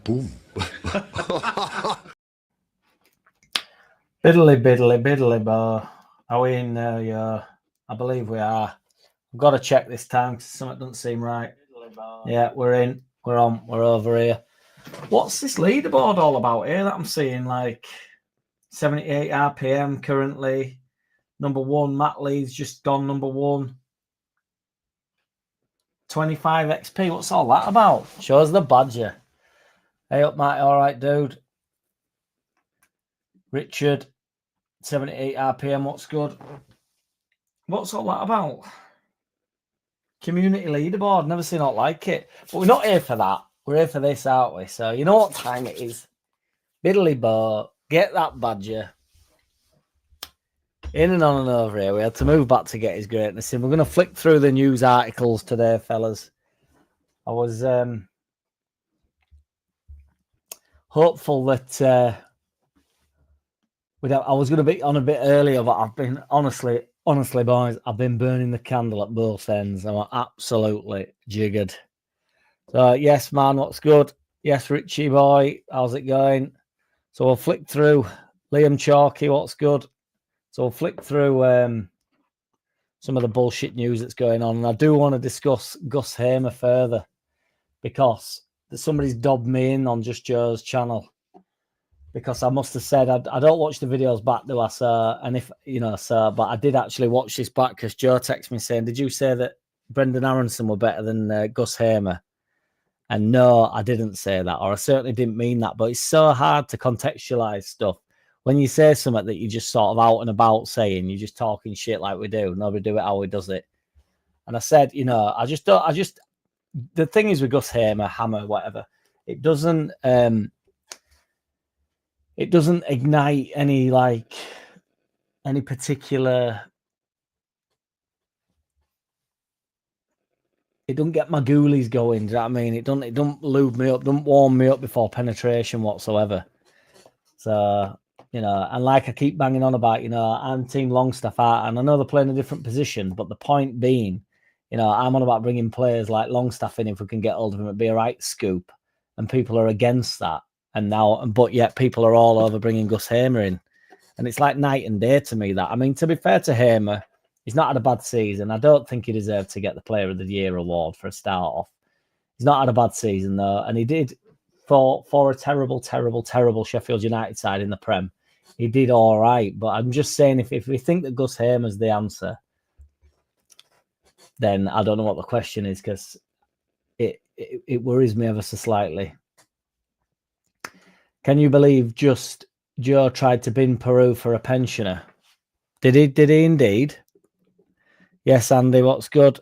Boom. Biddly, bo. Are we in there? Yeah, I believe we are. I've got to check this time because something doesn't seem right. Yeah, we're in. We're on. We're over here. What's this leaderboard all about here that I'm seeing? Like 78 RPM currently. Number one, Matt Leeds just gone number one. 25 XP. What's all that about? Shows the badger. Hey up, Matt. All right, dude. Richard, 78 RPM. What's good? What's all that about? Community leaderboard. Never seen it like it. But we're not here for that. We're here for this, aren't we? So you know what time it is. Biddly bo. Get that badger. In and on and over here. We had to move back to get his greatness in. We're going to flick through the news articles today, fellas. I was hopeful that I was going to be on a bit earlier, but I've been honestly, boys, I've been burning the candle at both ends. I'm absolutely jiggered. So yes, man, what's good? Yes, Richie boy, how's it going? So we'll flick through. Liam Chalky, what's good? So we'll flick through some of the bullshit news that's going on. And I do want to discuss Gus Hammer further because somebody's dobbed me in on Just Joe's channel. Because I must have said, I don't watch the videos back, do I, sir? And if, you know, sir, but I did actually watch this back because Joe texted me saying, did you say that Brendan Aronson were better than Gus Hammer? And no, I didn't say that, or I certainly didn't mean that. But it's so hard to contextualize stuff. When you say something that you just sort of out and about saying, you're just talking shit like we do. Nobody do it how he does it. And I said, you know, the thing is with Gus Hammer, whatever, it doesn't ignite any particular. It don't get my ghoulies going. Do you know what I mean? It don't lube me up, don't warm me up before penetration whatsoever. So, you know, and like I keep banging on about, you know, I'm Team Longstaff, and I know they're playing a different position, but the point being, you know, I'm on about bringing players like Longstaff in if we can get hold of him. It'd be a right scoop, and people are against that. But yet people are all over bringing Gus Hammer in, and it's like night and day to me. That, I mean, to be fair to Hammer, he's not had a bad season. I don't think he deserved to get the Player of the Year award for a start off. He's not had a bad season though, and he did for a terrible Sheffield United side in the Prem. He did all right, but I'm just saying, if we think that Gus Hammer's the answer, then I don't know what the question is, because it worries me ever so slightly. Can you believe just Joe tried to bin Peru for a pensioner? Did he indeed? Yes, Andy, what's good?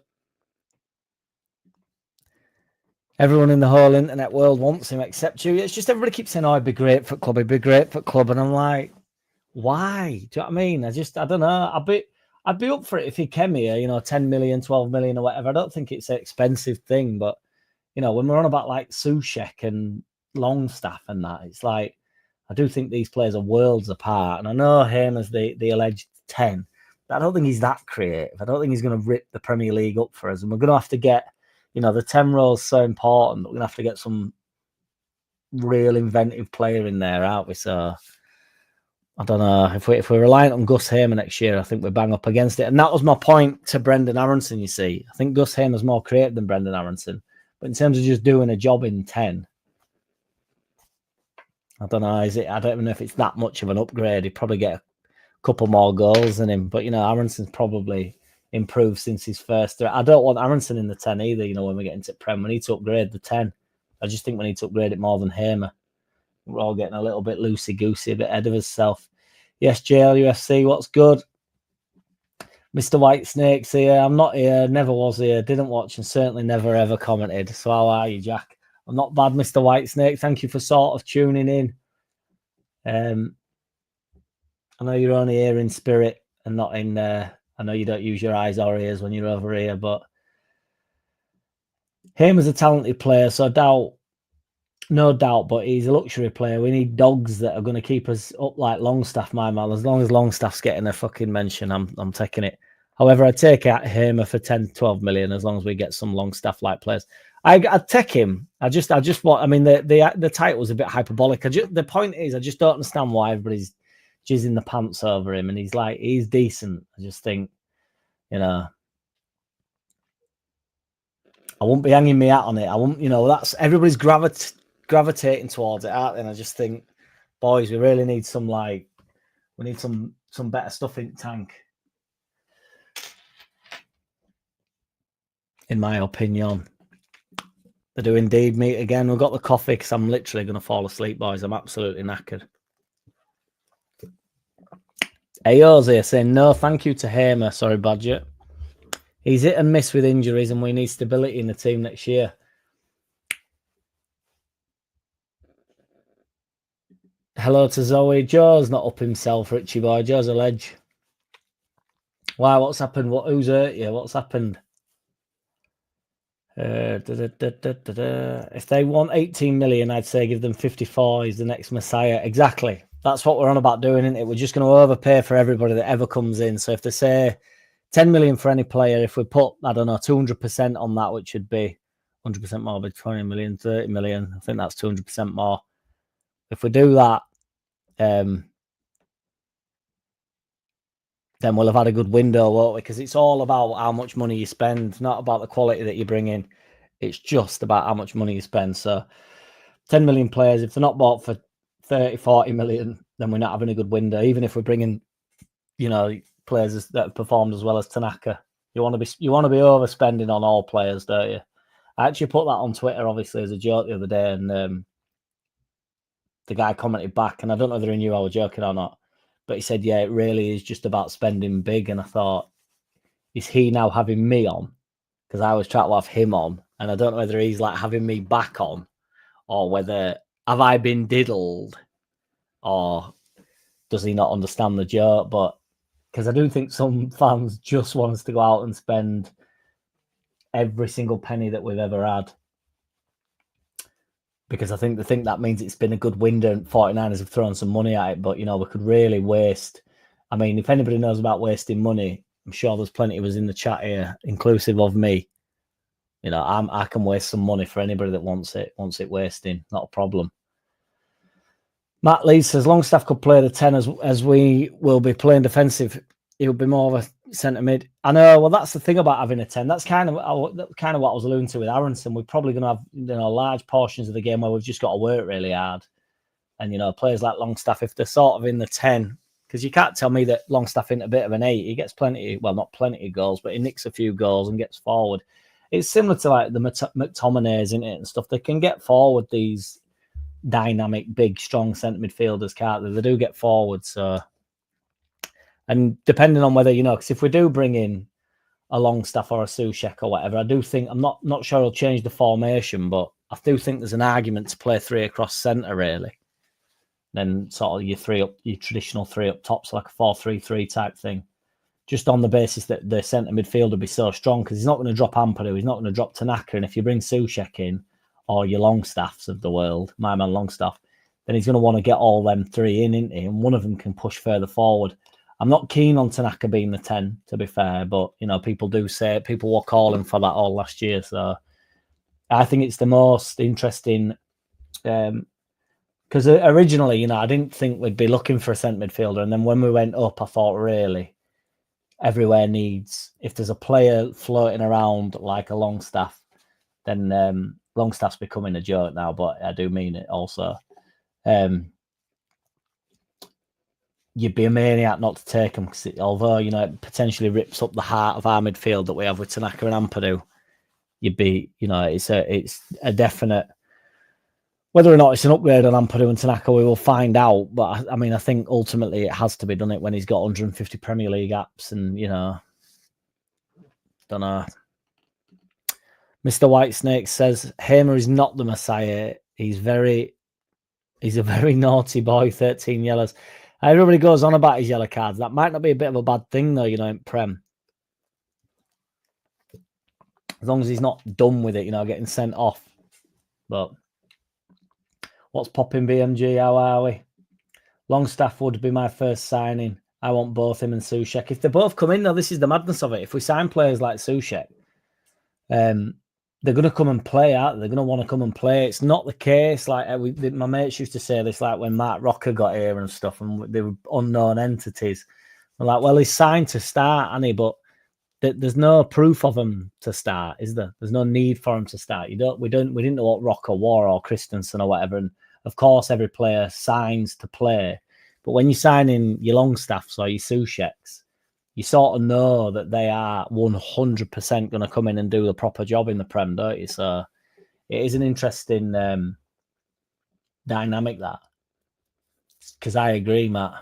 Everyone in the whole internet world wants him except you. It's just everybody keeps saying, oh, he'd be great for club, he'd be great for club. And I'm like, why? Do you know what I mean? I don't know. I'd be up for it if he came here, you know, 10 million, 12 million or whatever. I don't think it's an expensive thing, but, you know, when we're on about like Soucek and Longstaff and that, it's like, I do think these players are worlds apart. And I know Hamer's the alleged 10, but I don't think he's that creative. I don't think he's going to rip the Premier League up for us. And we're going to have to get, you know, the 10 role's so important. We're going to have to get some real inventive player in there, aren't we? So I don't know. If we're reliant on Gus Hammer next year, I think we bang up against it. And that was my point to Brendan Aronson, you see. I think Gus Hammer's more creative than Brendan Aronson. But in terms of just doing a job in 10, I don't know. I don't even know if it's that much of an upgrade. He'd probably get a couple more goals than him. But, you know, Aronson's probably improved since his first. I don't want Aronson in the 10 either, you know, when we get into Prem. We need to upgrade the 10. I just think we need to upgrade it more than Hammer. We're all getting a little bit loosey-goosey, a bit ahead of ourselves. Yes, JLUFC, what's good? Mr. Whitesnake's here. I'm not here, never was here, didn't watch, and certainly never ever commented. So how are you, Jack? I'm not bad, Mr. Whitesnake. Thank you for sort of tuning in. I know you're only here in spirit and not in... I know you don't use your eyes or ears when you're over here, but Hamer's a talented player, so no doubt, but he's a luxury player. We need dogs that are going to keep us up like Longstaff, my man. As long as Longstaff's getting a fucking mention, I'm taking it. However, I take out Hamer for 10, 12 million as long as we get some Longstaff-like players. I'd take him. I just want. I mean, the title was a bit hyperbolic. The point is, I just don't understand why everybody's jizzing the pants over him, and he's decent. I just think, I won't be hanging me hat on it. I won't, that's everybody's gravitating towards it, aren't they? And I just think, boys, we really need some better stuff in the tank, in my opinion. They do indeed meet again. We've got the coffee because I'm literally going to fall asleep, boys. I'm absolutely knackered. Ayo's here saying no thank you to Hammer. Sorry, Badger. He's hit and miss with injuries and we need stability in the team next year. Hello to Zoe. Joe's not up himself, Richie boy. Joe's a ledge. Why? What's happened? Who's hurt you? What's happened? If they want 18 million, I'd say give them 54. He's the next Messiah. Exactly. That's what we're on about doing, isn't it? We're just going to overpay for everybody that ever comes in. So if they say 10 million for any player, if we put, I don't know, 200% on that, which would be 100% more, but 20 million, 30 million, I think that's 200% more. If we do that, then we'll have had a good window, won't we? Because it's all about how much money you spend, not about the quality that you bring in. It's just about how much money you spend. So 10 million players, if they're not bought for 30, 40 million, then we're not having a good window. Even if we're bringing, players that have performed as well as Tanaka. You want to be overspending on all players, don't you? I actually put that on Twitter, obviously, as a joke the other day, and the guy commented back, and I don't know whether he knew I was joking or not, but he said, yeah, it really is just about spending big. And I thought, is he now having me on? Because I was trying to have him on, and I don't know whether he's like having me back on, or whether have I been diddled, or does he not understand the joke? But because I do think some fans just want us to go out and spend every single penny that we've ever had, because I think that means it's been a good window and 49ers have thrown some money at it. But, we could really waste. I mean, if anybody knows about wasting money, I'm sure there's plenty of us in the chat here, inclusive of me. I can waste some money for anybody that wants it wasting. Not a problem. Matt Lee says Longstaff could play the 10 as we will be playing defensive. He would be more of a centre mid. I know. Well, that's the thing about having a 10. That's kind of what I was alluding to with Aronson. We're probably going to have large portions of the game where we've just got to work really hard. And players like Longstaff, if they're sort of in the 10, because you can't tell me that Longstaff in a bit of an 8. He gets not plenty of goals, but he nicks a few goals and gets forward. It's similar to like the McTominays, isn't it, and stuff. They can get forward, these dynamic, big, strong centre midfielders, can't they? They do get forward. So, and depending on whether, because if we do bring in a Longstaff or a Soucek or whatever, I do think, I'm not sure I'll change the formation, but I do think there's an argument to play 3 across centre, really. Then sort of your traditional 3 up top, so like a 4-3-3 type thing. Just on the basis that the centre midfield will be so strong, because he's not going to drop Ampadu, he's not going to drop Tanaka, and if you bring Soucek in, or your Longstaffs of the world, my man Longstaff, then he's going to want to get all them 3 in, isn't he? And one of them can push further forward. I'm not keen on Tanaka being the 10, to be fair, but, people do say, people were calling for that all last year, so I think it's the most interesting, because originally, I didn't think we'd be looking for a centre midfielder, and then when we went up, I thought, really, everywhere needs, if there's a player floating around like a Longstaff, then Longstaff's becoming a joke now, but I do mean it also. You'd be a maniac not to take him, because although, it potentially rips up the heart of our midfield that we have with Tanaka and Ampadu, you'd be, it's a definite, whether or not it's an upgrade on Ampadu and Tanaka, we will find out. But I think ultimately it has to be done it when he's got 150 Premier League apps, and, don't know. Mr. Whitesnake says Hamer is not the Messiah. He's a very naughty boy, 13 yellows. Everybody goes on about his yellow cards. That might not be a bit of a bad thing, though, in Prem. As long as he's not done with it, getting sent off. But what's popping, BMG? How are we? Longstaff would be my first signing. I want both him and Soucek. If they both come in, though, this is the madness of it. If we sign players like Soucek, then they're going to come and play, aren't they? They're going to want to come and play. It's not the case. Like my mates used to say this, like when Mark Rocker got here and stuff, and they were unknown entities. I'm like, well, he's signed to start, and but there's no proof of him to start, is there? There's no need for him to start. We didn't know what Rocker wore or Christensen or whatever. And of course, every player signs to play. But when you sign in your Longstaffs or your Soucheks, you sort of know that they are 100% going to come in and do the proper job in the Prem, don't you? So it is an interesting dynamic, that. Because I agree, Matt.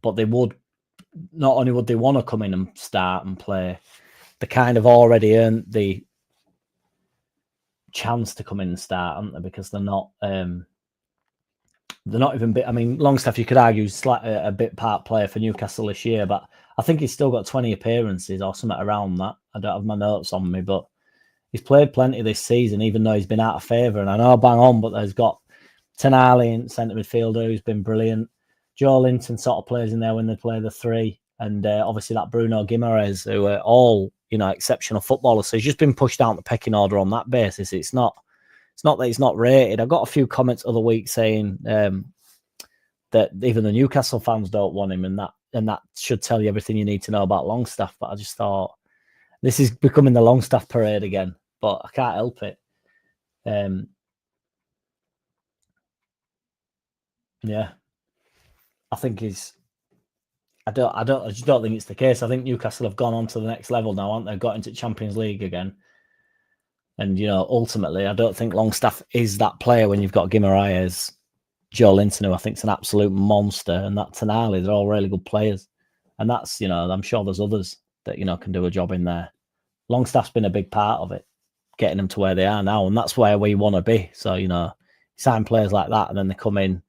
But they would, not only would they want to come in and start and play, they kind of already earned the chance to come in and start, haven't they? Because they're not even bit. I mean, Longstaff, you could argue, is a bit part player for Newcastle this year, but I think he's still got 20 appearances or something around that. I don't have my notes on me, but he's played plenty this season, even though he's been out of favour. And I know bang on, but there's got Tenali in centre midfielder who's been brilliant. Joe Linton sort of plays in there when they play the three. And obviously that Bruno Guimaraes, who are all, exceptional footballers. So he's just been pushed down the pecking order on that basis. It's not that he's not rated. I got a few comments other week saying that even the Newcastle fans don't want him, and that should tell you everything you need to know about Longstaff. But I just thought this is becoming the Longstaff parade again, but I can't help it. Yeah, I think I just don't think it's the case. I think Newcastle have gone on to the next level now, haven't they? Got into Champions League again. And, ultimately, I don't think Longstaff is that player when you've got Guimaraes, Joe Linton, who I think is an absolute monster, and that Tenali. They're all really good players. And that's, I'm sure there's others that, can do a job in there. Longstaff's been a big part of it, getting them to where they are now. And that's where we want to be. So, sign players like that, and then they come in,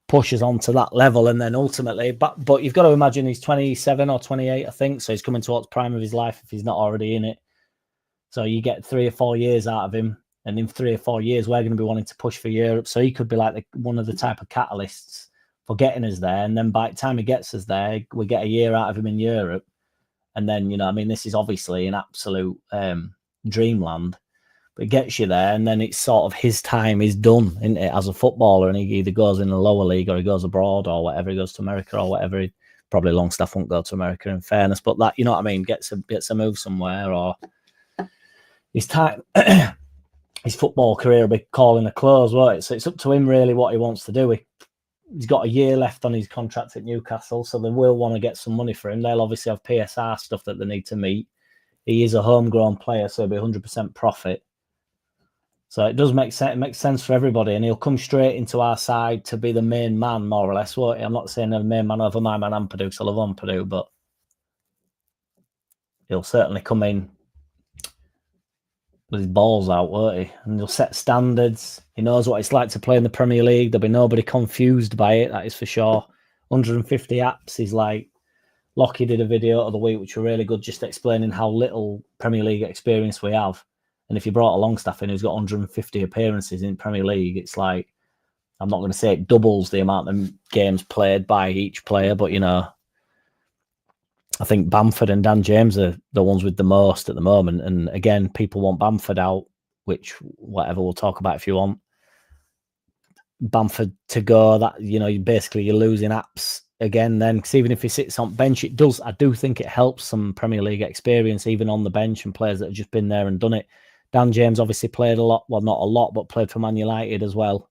pushes on to that level, and then ultimately, but you've got to imagine he's 27 or 28, I think. So he's coming towards prime of his life if he's not already in it. So you get 3 or 4 years out of him, and in 3 or 4 years, we're going to be wanting to push for Europe. So he could be like one of the type of catalysts for getting us there. And then by the time he gets us there, we get a year out of him in Europe. And then, this is obviously an absolute dreamland. But it gets you there, and then it's sort of his time is done, isn't it, as a footballer, and he either goes in the lower league or he goes abroad or whatever, he goes to America or whatever. Probably Longstaff won't go to America, in fairness, but that, gets a move somewhere, or his time, his football career will be calling a close, won't it? So it's up to him really what he wants to do. He's got a year left on his contract at Newcastle, so they will want to get some money for him. They'll obviously have PSR stuff that they need to meet. He is a homegrown player, so it'll be 100% profit. So it does make sense. It makes sense for everybody, and he'll come straight into our side to be the main man, more or less, won't he? I'm not saying the main man over my man Ampadu, because I love Ampadu, but he'll certainly come in with his balls out, won't he? And he'll set standards. He knows what it's like to play in the Premier League. There'll be nobody confused by it, that is for sure. 150 apps. He's like, Lockie did a video of the week, which were really good, just explaining how little Premier League experience we have. And if you brought a Longstaff in who's got 150 appearances in Premier League, it's like, I'm not going to say it doubles the amount of games played by each player, but, I think Bamford and Dan James are the ones with the most at the moment. And again, people want Bamford out, which whatever, we'll talk about if you want. Bamford to go, that, you're losing apps again then, because even if he sits on bench, I do think it helps some Premier League experience, even on the bench, and players that have just been there and done it. Dan James obviously played a lot, well, not a lot, but played for Man United as well.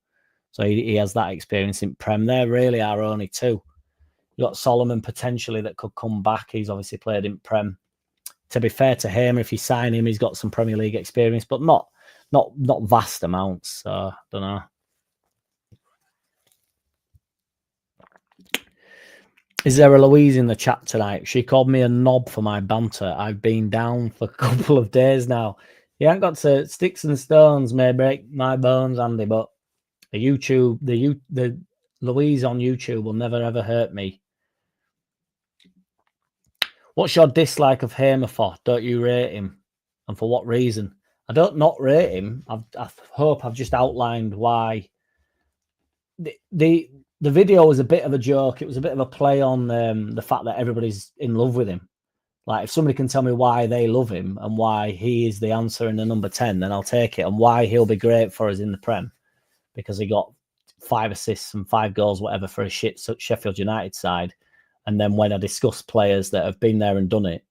So he has that experience in Prem. There really are only two. You've got Solomon potentially that could come back. He's obviously played in Prem. To be fair to him, if you sign him, he's got some Premier League experience, but not vast amounts. So I don't know. Is there a Louise in the chat tonight? She called me a knob for my banter. I've been down for a couple of days now. You ain't got to, sticks and stones may break my bones, Andy, but the Louise on YouTube will never ever hurt me. What's your dislike of Hammer for? Don't you rate him? And for what reason? I don't not rate him. I hope I've just outlined why. The video was a bit of a joke. It was a bit of a play on the fact that everybody's in love with him. Like, if somebody can tell me why they love him and why he is the answer in the number 10, then I'll take it. And why he'll be great for us in the Prem, because he got 5 assists and 5 goals, whatever, for a shit Sheffield United side. And then when I discuss players that have been there and done it,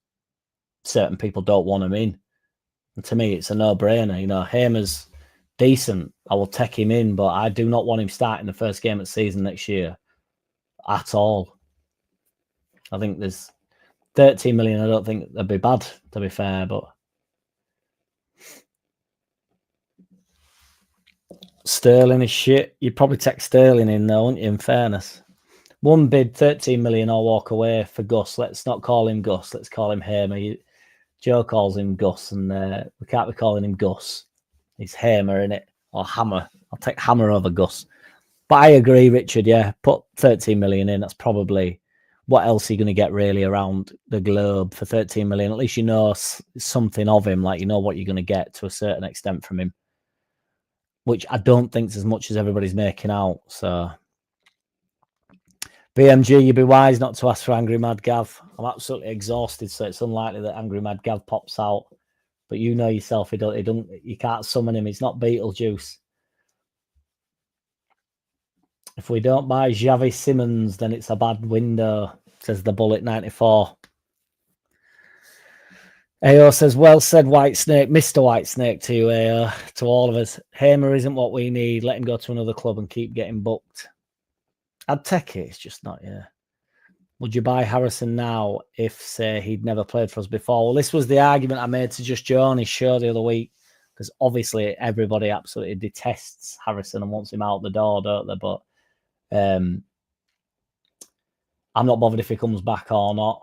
certain people don't want him in. And to me, it's a no-brainer. You know, Hamer's decent. I will take him in, but I do not want him starting the first game of the season next year at all. I think there's 13 million. I don't think that'd be bad, to be fair, but Sterling is shit. You'd probably take Sterling in, though, wouldn't you, in fairness? One bid, 13 million, or walk away for Gus. Let's not call him Gus. Let's call him Hamer. Joe calls him Gus, and we can't be calling him Gus. He's Hamer, innit? Or Hammer. I'll take Hammer over Gus. But I agree, Richard, yeah. Put 13 million in. That's probably... What else are you going to get, really, around the globe for 13 million? At least you know something of him. Like, you know what you're going to get to a certain extent from him. Which I don't think is as much as everybody's making out, so... BMG, you'd be wise not to ask for Angry Mad Gav. I'm absolutely exhausted, so it's unlikely that Angry Mad Gav pops out. But you know yourself, you can't summon him. He's not Beetlejuice. If we don't buy Xavi Simmons, then it's a bad window, says the Bullet 94. AO says, well said, White Snake. Mr. White Snake to you, AO. To all of us. Hamer isn't what we need. Let him go to another club and keep getting booked. I'd take it. It's just not, yeah. Would you buy Harrison now if, say, he'd never played for us before? Well, this was the argument I made to Just Joe on his show the other week, because obviously everybody absolutely detests Harrison and wants him out the door, don't they? But I'm not bothered if he comes back or not.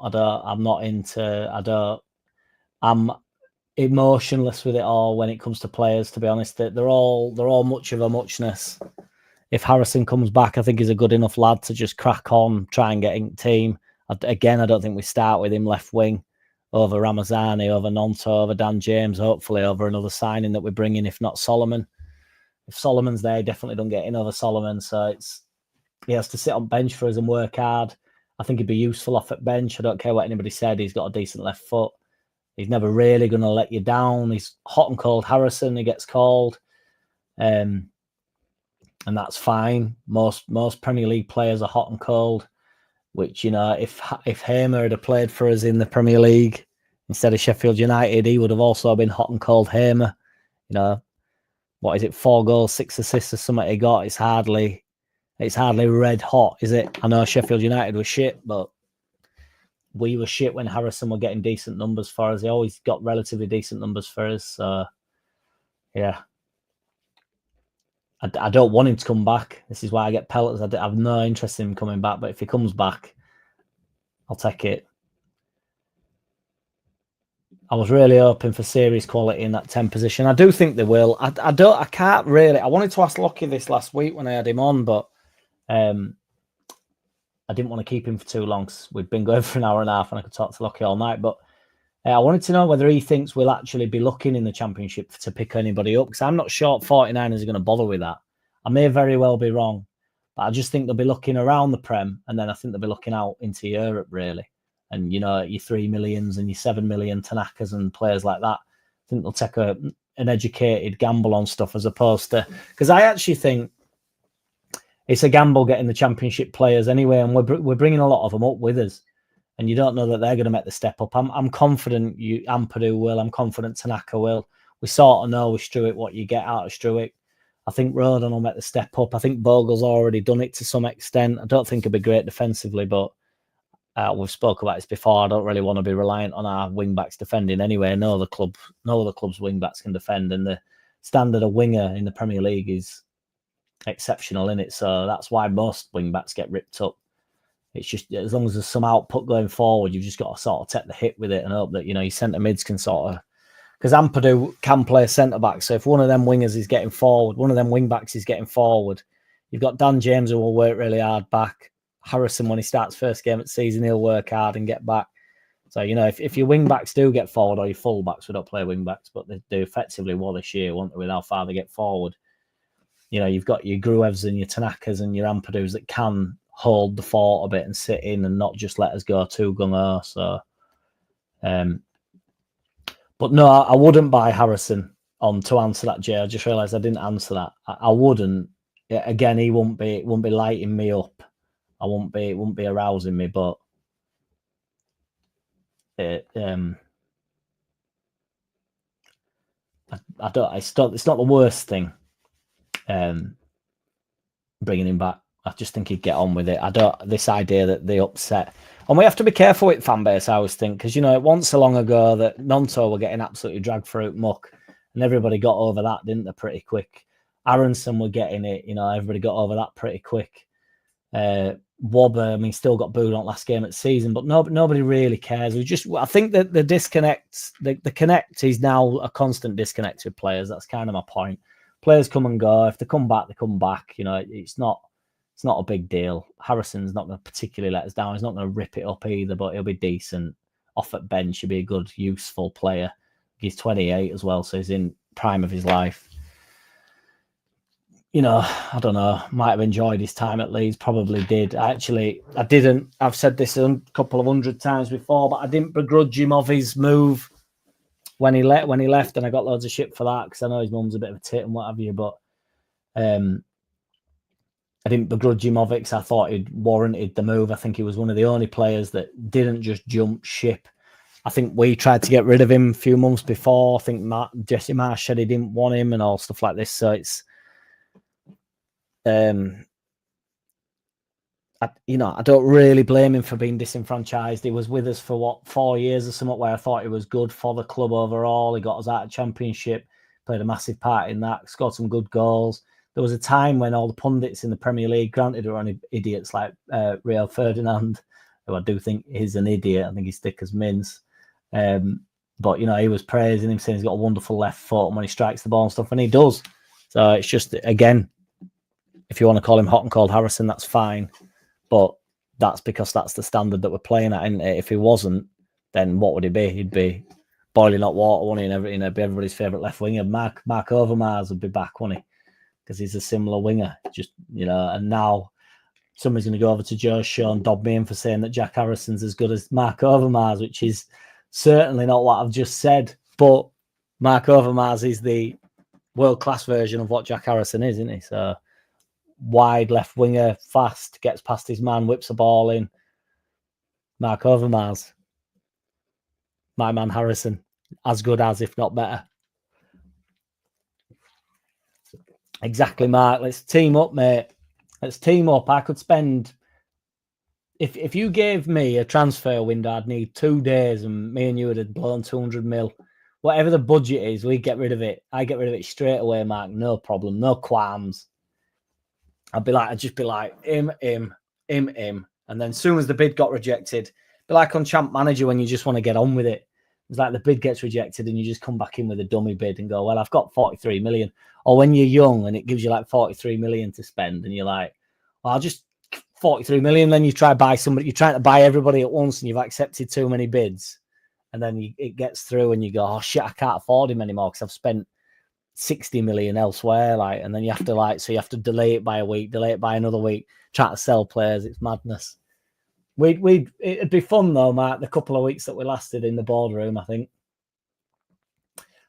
I'm emotionless with it all when it comes to players, to be honest. They're all much of a muchness. If Harrison comes back, I think he's a good enough lad to just crack on, try and get in the team. Again, I don't think we start with him left wing over Ramazani, over Nonto, over Dan James, hopefully over another signing that we bring in, if not Solomon. If Solomon's there, he definitely don't get in over Solomon. So he has to sit on bench for us and work hard. I think he'd be useful off at bench. I don't care what anybody said. He's got a decent left foot. He's never really going to let you down. He's hot and cold Harrison. He gets called. And that's fine. Most Premier League players are hot and cold, which, you know, if Hamer had played for us in the Premier League instead of Sheffield United, he would have also been hot and cold Hamer. You know, what is it, 4 goals, 6 assists or something he got? It's hardly red hot, is it? I know Sheffield United was shit, but we were shit when Harrison were getting decent numbers for us. He always got relatively decent numbers for us. So, yeah. I don't want him to come back. This is why I get pellets. I have no interest in him coming back. But if he comes back, I'll take it. I was really hoping for serious quality in that 10 position. I do think they will. I can't really. I wanted to ask Lockie this last week when I had him on, but I didn't want to keep him for too long because we'd been going for an hour and a half and I could talk to Lockie all night. But I wanted to know whether he thinks we'll actually be looking in the Championship to pick anybody up, because I'm not sure 49ers are going to bother with that. I may very well be wrong, but I just think they'll be looking around the Prem, and then I think they'll be looking out into Europe, really. And, you know, your 3 millions and your 7 million Tanakas and players like that. I think they'll take an educated gamble on stuff, as opposed to... Because I actually think it's a gamble getting the Championship players anyway, and we're bringing a lot of them up with us. And you don't know that they're going to make the step up. I'm confident Ampadu will. I'm confident Tanaka will. We sort of know with Struick what you get out of Struick. I think Rodon will make the step up. I think Bogle's already done it to some extent. I don't think he'll be great defensively, but we've spoke about this before. I don't really want to be reliant on our wing-backs defending anyway. No other club's wing-backs can defend, and the standard of winger in the Premier League is exceptional, in it. So that's why most wing-backs get ripped up. It's just, as long as there's some output going forward, you've just got to sort of take the hit with it and hope that, you know, your centre mids can sort of... Because Ampadu can play centre-back, so if one of them wingers is getting forward, one of them wing-backs is getting forward, you've got Dan James who will work really hard back. Harrison, when he starts first game of the season, he'll work hard and get back. So, you know, if your wing-backs do get forward, or your full-backs, we don't play wing-backs, but they do effectively well this year, won't they, with how far they get forward. You know, you've got your Gruevs and your Tanakas and your Ampadus that can hold the fort a bit and sit in and not just let us go too gung-ho. So, But no, I wouldn't buy Harrison on to answer that, Jay. I just realised I didn't answer that. I wouldn't. Again, he won't be lighting me up. It won't be arousing me, but I don't. It's not the worst thing. Bringing him back, I just think he'd get on with it. This idea that they upset, and we have to be careful with fan base. I always think, because it wasn't so long ago that Nonto were getting absolutely dragged through muck, and everybody got over that, didn't they? Pretty quick. Aronson were getting it. Everybody got over that pretty quick. Wobber, still got booed on last game of the season, but nobody really cares. I think that the disconnect, the connect is now a constant disconnect with players. That's kind of my point. Players come and go. If they come back, they come back. It's not a big deal. Harrison's not going to particularly let us down. He's not going to rip it up either, but he'll be decent. Off at bench, he'll be a good, useful player. He's 28 as well, so he's in prime of his life. I don't know. Might have enjoyed his time at Leeds. Probably did. I didn't. I've said this a couple of 100 times before, but I didn't begrudge him of his move when he left, and I got loads of shit for that because I know his mum's a bit of a tit and what have you. But I didn't begrudge him of it because I thought he'd warranted the move. I think he was one of the only players that didn't just jump ship. I think we tried to get rid of him a few months before. I think Jesse Marsh said he didn't want him and all stuff like this. So it's. I don't really blame him for being disenfranchised. He was with us for 4 years or something, where I thought he was good for the club overall. He got us out of Championship, played a massive part in that, scored some good goals. There was a time when all the pundits in the Premier League, granted, were only idiots like Rio Ferdinand, who I do think is an idiot. I think he's thick as mince. But he was praising him, saying he's got a wonderful left foot and when he strikes the ball and stuff, and he does. So it's just, again, if you want to call him hot and cold Harrison, that's fine. But that's because that's the standard that we're playing at, isn't it? If he wasn't, then what would he be? He'd be boiling hot water, wouldn't he? And be everybody's favourite left winger. Mark Overmars would be back, wouldn't he? Because he's a similar winger. Just, and now somebody's going to go over to Joe's show and dob me in for saying that Jack Harrison's as good as Mark Overmars, which is certainly not what I've just said. But Mark Overmars is the world-class version of what Jack Harrison is, isn't he? So wide left winger, fast, gets past his man, whips a ball in. Mark Overmars. My man Harrison. As good as, if not better. Exactly, Mark. Let's team up, mate. Let's team up. I could spend... If you gave me a transfer window, I'd need 2 days and me and you would have blown 200 mil. Whatever the budget is, we get rid of it. I get rid of it straight away, Mark. No problem. No qualms. I'd just be like, him. And then as soon as the bid got rejected, be like on Champ Manager when you just want to get on with it. It's like the bid gets rejected and you just come back in with a dummy bid and go, well, I've got 43 million. Or when you're young and it gives you like 43 million to spend and you're like, well, I'll just 43 million. Then you try to buy somebody, you're trying to buy everybody at once and you've accepted too many bids. And then it gets through and you go, oh shit, I can't afford him anymore because I've spent 60 million elsewhere. And then you have to so you have to delay it by a week, delay it by another week, try to sell players. It's madness. It'd be fun though, Mark, the couple of weeks that we lasted in the boardroom, I think.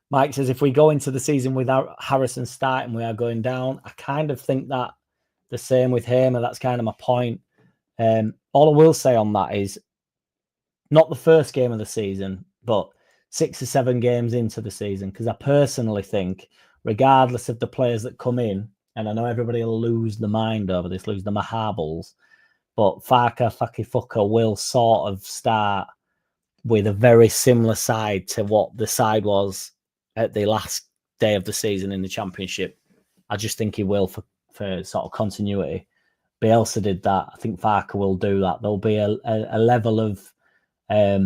Mike says, if we go into the season without Harrison starting, we are going down. I kind of think that the same with Hammer. That's kind of my point. All I will say on that is not the first game of the season, but 6 or 7 games into the season, because I personally think, regardless of the players that come in, and I know everybody will lose their mind over this, lose their mahables, but Fuka will sort of start with a very similar side to what the side was at the last day of the season in the Championship. I just think he will for sort of continuity. Bielsa did that. I think Farker will do that. There'll be a level of, I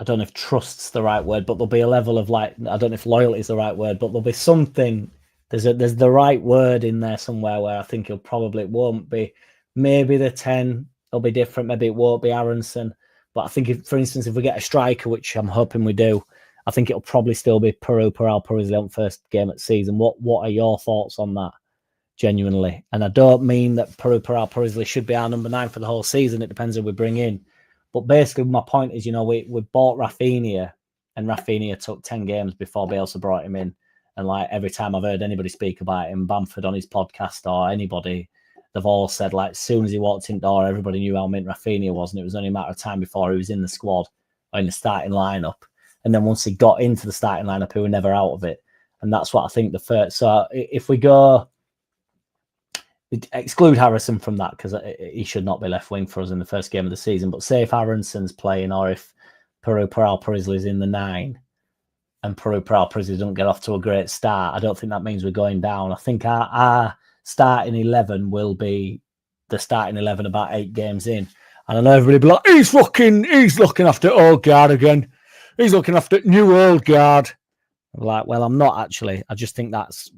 don't know if trust's the right word, but there'll be a level of I don't know if loyalty is the right word, but there'll be something. There's the right word in there somewhere where I think it won't be. Maybe the 10 will be different. Maybe it won't be Aronson. But I think, for instance, if we get a striker, which I'm hoping we do, I think it'll probably still be Peru Parisley on first game at season. What are your thoughts on that, genuinely? And I don't mean that Peru Parisley should be our number 9 for the whole season. It depends who we bring in. But basically, my point is, we bought Rafinha, and Rafinha took 10 games before Bielsa brought him in. And like every time I've heard anybody speak about him, Bamford on his podcast or anybody, they've all said, like, as soon as he walked in the door, everybody knew how mint Rafinha was. And it was only a matter of time before he was in the squad or in the starting lineup. And then once he got into the starting lineup, he was never out of it. And that's what I think the first. So if we go, exclude Harrison from that, because he should not be left wing for us in the first game of the season. But say if Aronson's playing, or if Peru Parral-Prisley's in the 9, and Peru Parral-Prisley don't get off to a great start, I don't think that means we're going down. I think our starting 11 will be the starting 11 about 8 games in. And I know everybody will be like, he's looking after old guard again. He's looking after new old guard. I'm like, well, I'm not actually. I just think that's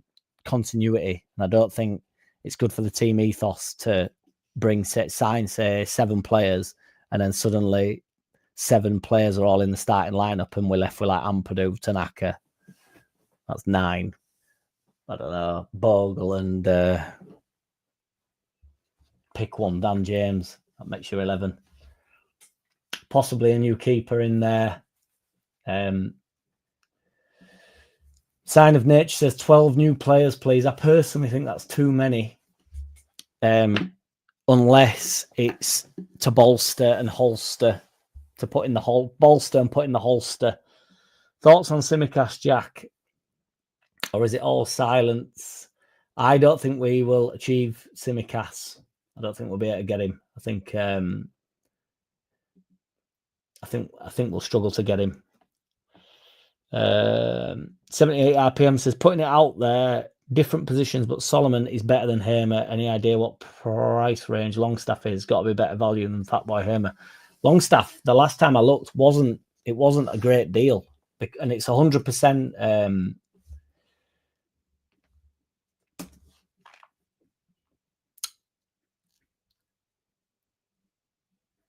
continuity. And I don't think it's good for the team ethos to sign 7 players, and then suddenly 7 players are all in the starting lineup and we're left with like Ampadu, Tanaka. That's 9. I don't know, Bogle and pick one, Dan James. That makes you 11. Possibly a new keeper in there. Sign of Nature says 12 new players, please. I personally think that's too many. Unless it's to bolster and holster, to put in the bolster and put in the holster. Thoughts on Tsimikas, Jack? Or is it all silence? I don't think we will achieve Tsimikas. I don't think we'll be able to get him. I think we'll struggle to get him. 78 RPM says, putting it out there, different positions, but Solomon is better than Hammer. Any idea what price range Longstaff is? Got to be better value than Fatboy Hammer. Longstaff, the last time I looked, wasn't a great deal, and it's 100%.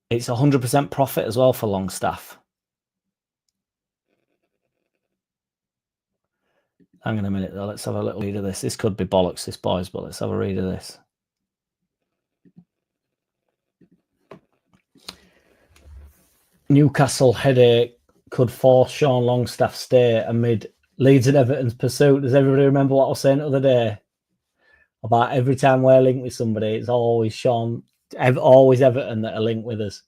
It's 100% profit as well for Longstaff. Hang on a minute, though. Let's have a little read of this. This could be bollocks, this, boys, but let's have a read of this. Newcastle headache could force Sean Longstaff stay amid Leeds and Everton's pursuit. Does everybody remember what I was saying the other day? About every time we're linked with somebody, it's always always Everton that are linked with us.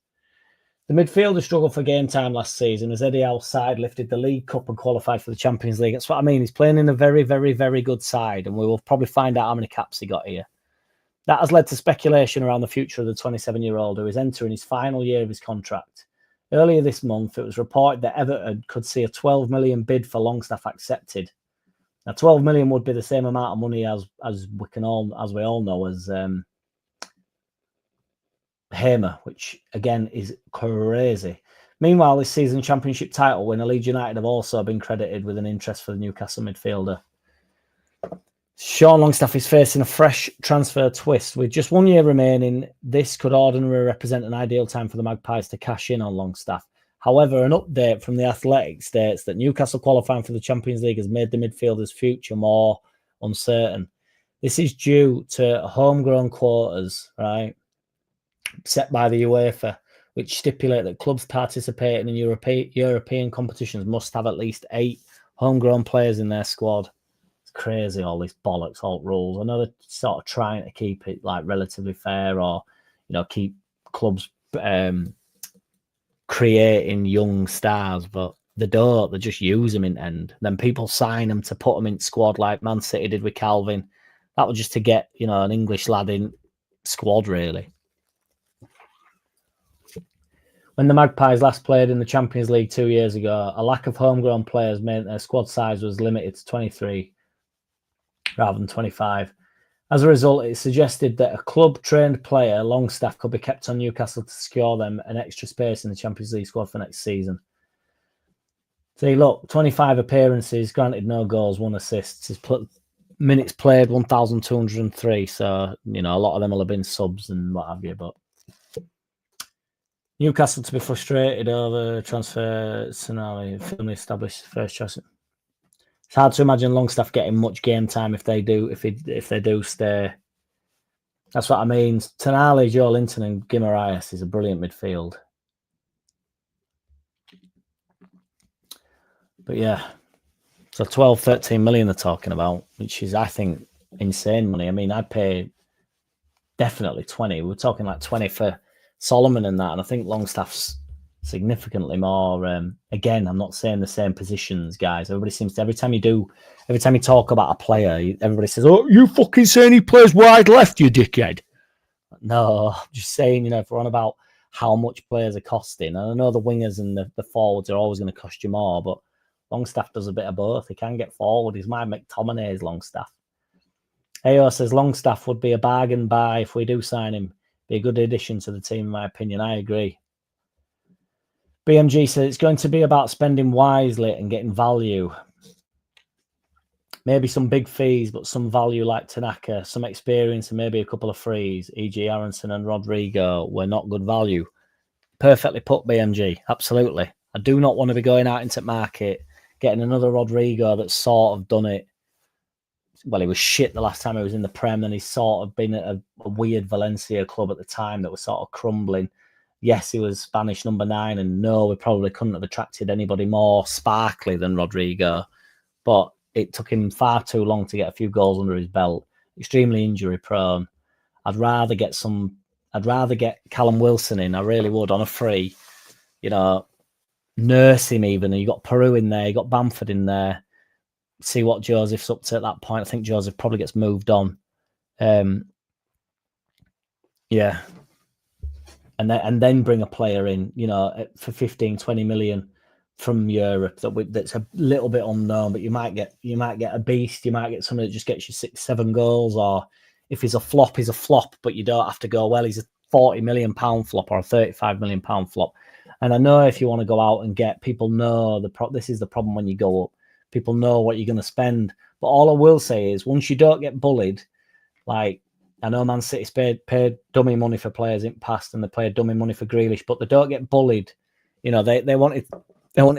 The midfielder struggled for game time last season as Eddie Howe's side lifted the League Cup and qualified for the Champions League. That's what I mean. He's playing in a very, very, very good side, and we will probably find out how many caps he got here. That has led to speculation around the future of the 27-year-old who is entering his final year of his contract. Earlier this month, it was reported that Everton could see a 12 million bid for Longstaff accepted. Now, 12 million would be the same amount of money as we all know as Hamer, which again is crazy. Meanwhile, this season championship title winner Leeds United have also been credited with an interest for the Newcastle midfielder. Sean Longstaff is facing a fresh transfer twist. With just 1 year remaining, this could ordinarily represent an ideal time for the Magpies to cash in on Longstaff. However, an update from The Athletic states that Newcastle qualifying for the Champions League has made the midfielder's future more uncertain. This is due to homegrown quotas, right, set by the UEFA, which stipulate that clubs participating in European competitions must have at least 8 homegrown players in their squad. It's crazy, all these bollocks, alt rules. I know they're sort of trying to keep it like relatively fair, or keep clubs creating young stars, but they don't. They just use them in end. Then people sign them to put them in squad, like Man City did with Calvin. That was just to get an English lad in squad, really. When the Magpies last played in the Champions League 2 years ago, a lack of homegrown players meant their squad size was limited to 23 rather than 25. As a result, it suggested that a club-trained player, Longstaff, could be kept on Newcastle to secure them an extra space in the Champions League squad for next season. See, look, 25 appearances, granted no goals, 1 assist. His minutes played, 1,203. So, a lot of them will have been subs and what have you, but Newcastle to be frustrated over transfer scenario, firmly established first choice. It's hard to imagine Longstaff getting much game time if they do stay. That's what I mean. Tonali, Joe Linton, and Guimaraes is a brilliant midfield. But yeah, so 12, 13 million they're talking about, which is, I think, insane money. I mean, I'd pay definitely 20. We're talking like 20 for Solomon and that. And I think Longstaff's significantly more. Again, I'm not saying the same positions, guys. Everybody seems to, every time you talk about a player, everybody says, "Oh, you fucking saying he plays wide left, you dickhead." No, I'm just saying, if we're on about how much players are costing, and I know the wingers and the forwards are always going to cost you more, but Longstaff does a bit of both. He can get forward. He's my McTominay's Longstaff. AO says Longstaff would be a bargain buy if we do sign him. Be a good addition to the team, in my opinion. I agree. BMG says it's going to be about spending wisely and getting value. Maybe some big fees, but some value like Tanaka, some experience, and maybe a couple of frees, e.g. Aronson and Rodrigo, were not good value. Perfectly put, BMG. Absolutely. I do not want to be going out into market, getting another Rodrigo that's sort of done it. Well, he was shit the last time he was in the Prem, and he's sort of been at a weird Valencia club at the time that was sort of crumbling. Yes, he was Spanish number 9, and no, we probably couldn't have attracted anybody more sparkly than Rodrigo. But it took him far too long to get a few goals under his belt. Extremely injury prone. I'd rather get Callum Wilson in. I really would, on a free. Nurse him even. And you got Peru in there. You got Bamford in there. See what Joseph's up to at that point. I think Joseph probably gets moved on. Yeah. And then bring a player in, for 15, 20 million from Europe that's a little bit unknown, but you might get a beast. You might get someone that just gets you 6-7 goals, or if he's a flop, he's a flop, but you don't have to go, well, he's a 40 million pound flop or a 35 million pound flop. And I know if you want to go out and get, people know this is the problem when you go up. People know what you're going to spend. But all I will say is, once you don't get bullied, like, I know Man City's paid dummy money for players in the past, and they paid dummy money for Grealish, but they don't get bullied. They wanted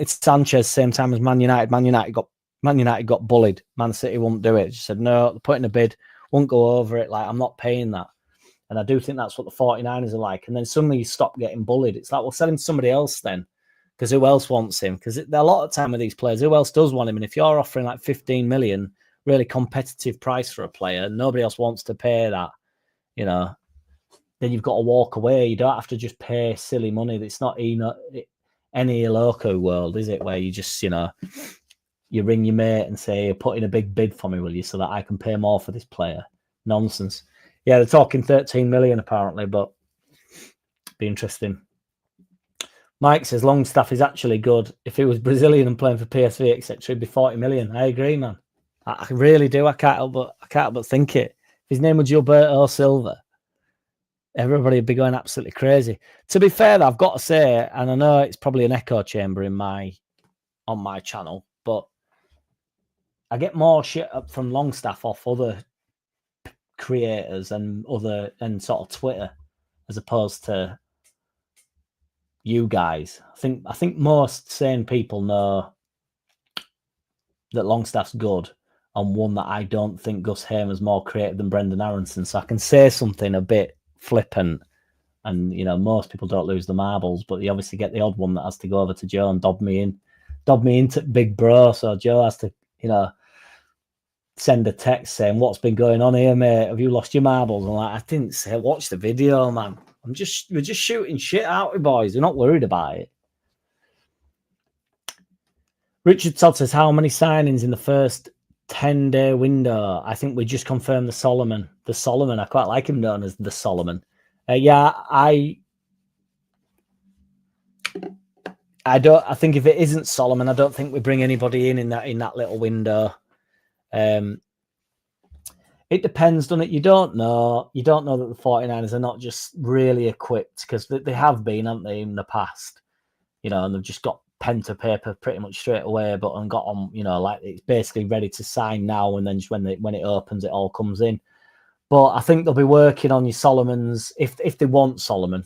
Sanchez same time as Man United. Man United got bullied. Man City won't do it. Just said no, they're putting a bid, won't go over it. Like, I'm not paying that. And I do think that's what the 49ers are like. And then suddenly you stop getting bullied. It's like, well, sell him to somebody else then. Because who else wants him? Because a lot of time with these players, who else does want him? And if you're offering like 15 million, really competitive price for a player, nobody else wants to pay that, then you've got to walk away. You don't have to just pay silly money. It's not any loco world, is it? Where you just, you ring your mate and say, put in a big bid for me, will you, so that I can pay more for this player. Nonsense. Yeah, they're talking 13 million apparently, but be interesting. Mike says Longstaff is actually good. If he was Brazilian and playing for PSV, etc., he'd be 40 million. I agree, man. I really do. I can't help but think it. If his name was Gilberto Silva, everybody would be going absolutely crazy. To be fair, I've got to say, and I know it's probably an echo chamber on my channel, but I get more shit up from Longstaff off other creators and sort of Twitter, as opposed to you guys. I think most sane people know that Longstaff's good, and one that I don't think Gus Hammer's more creative than Brendan Aronson. So I can say something a bit flippant, and most people don't lose the marbles, but you obviously get the odd one that has to go over to Joe and dob me into big bro. So Joe has to send a text saying, "What's been going on here, mate? Have you lost your marbles?" And I didn't say, watch the video, man. We're just shooting shit out with boys. We're not worried about it. Richard Todd says, how many signings in the first 10-day window? I think we just confirmed the Solomon. The Solomon, I quite like him known as the Solomon. I think if it isn't Solomon, I don't think we bring anybody in that little window. It depends, doesn't it? You don't know that the 49ers are not just really equipped, because they have been, haven't they, in the past, and they've just got pen to paper pretty much straight away, and got on, like it's basically ready to sign now, and then just when it opens, it all comes in. But I think they'll be working on your Solomons if they want Solomon.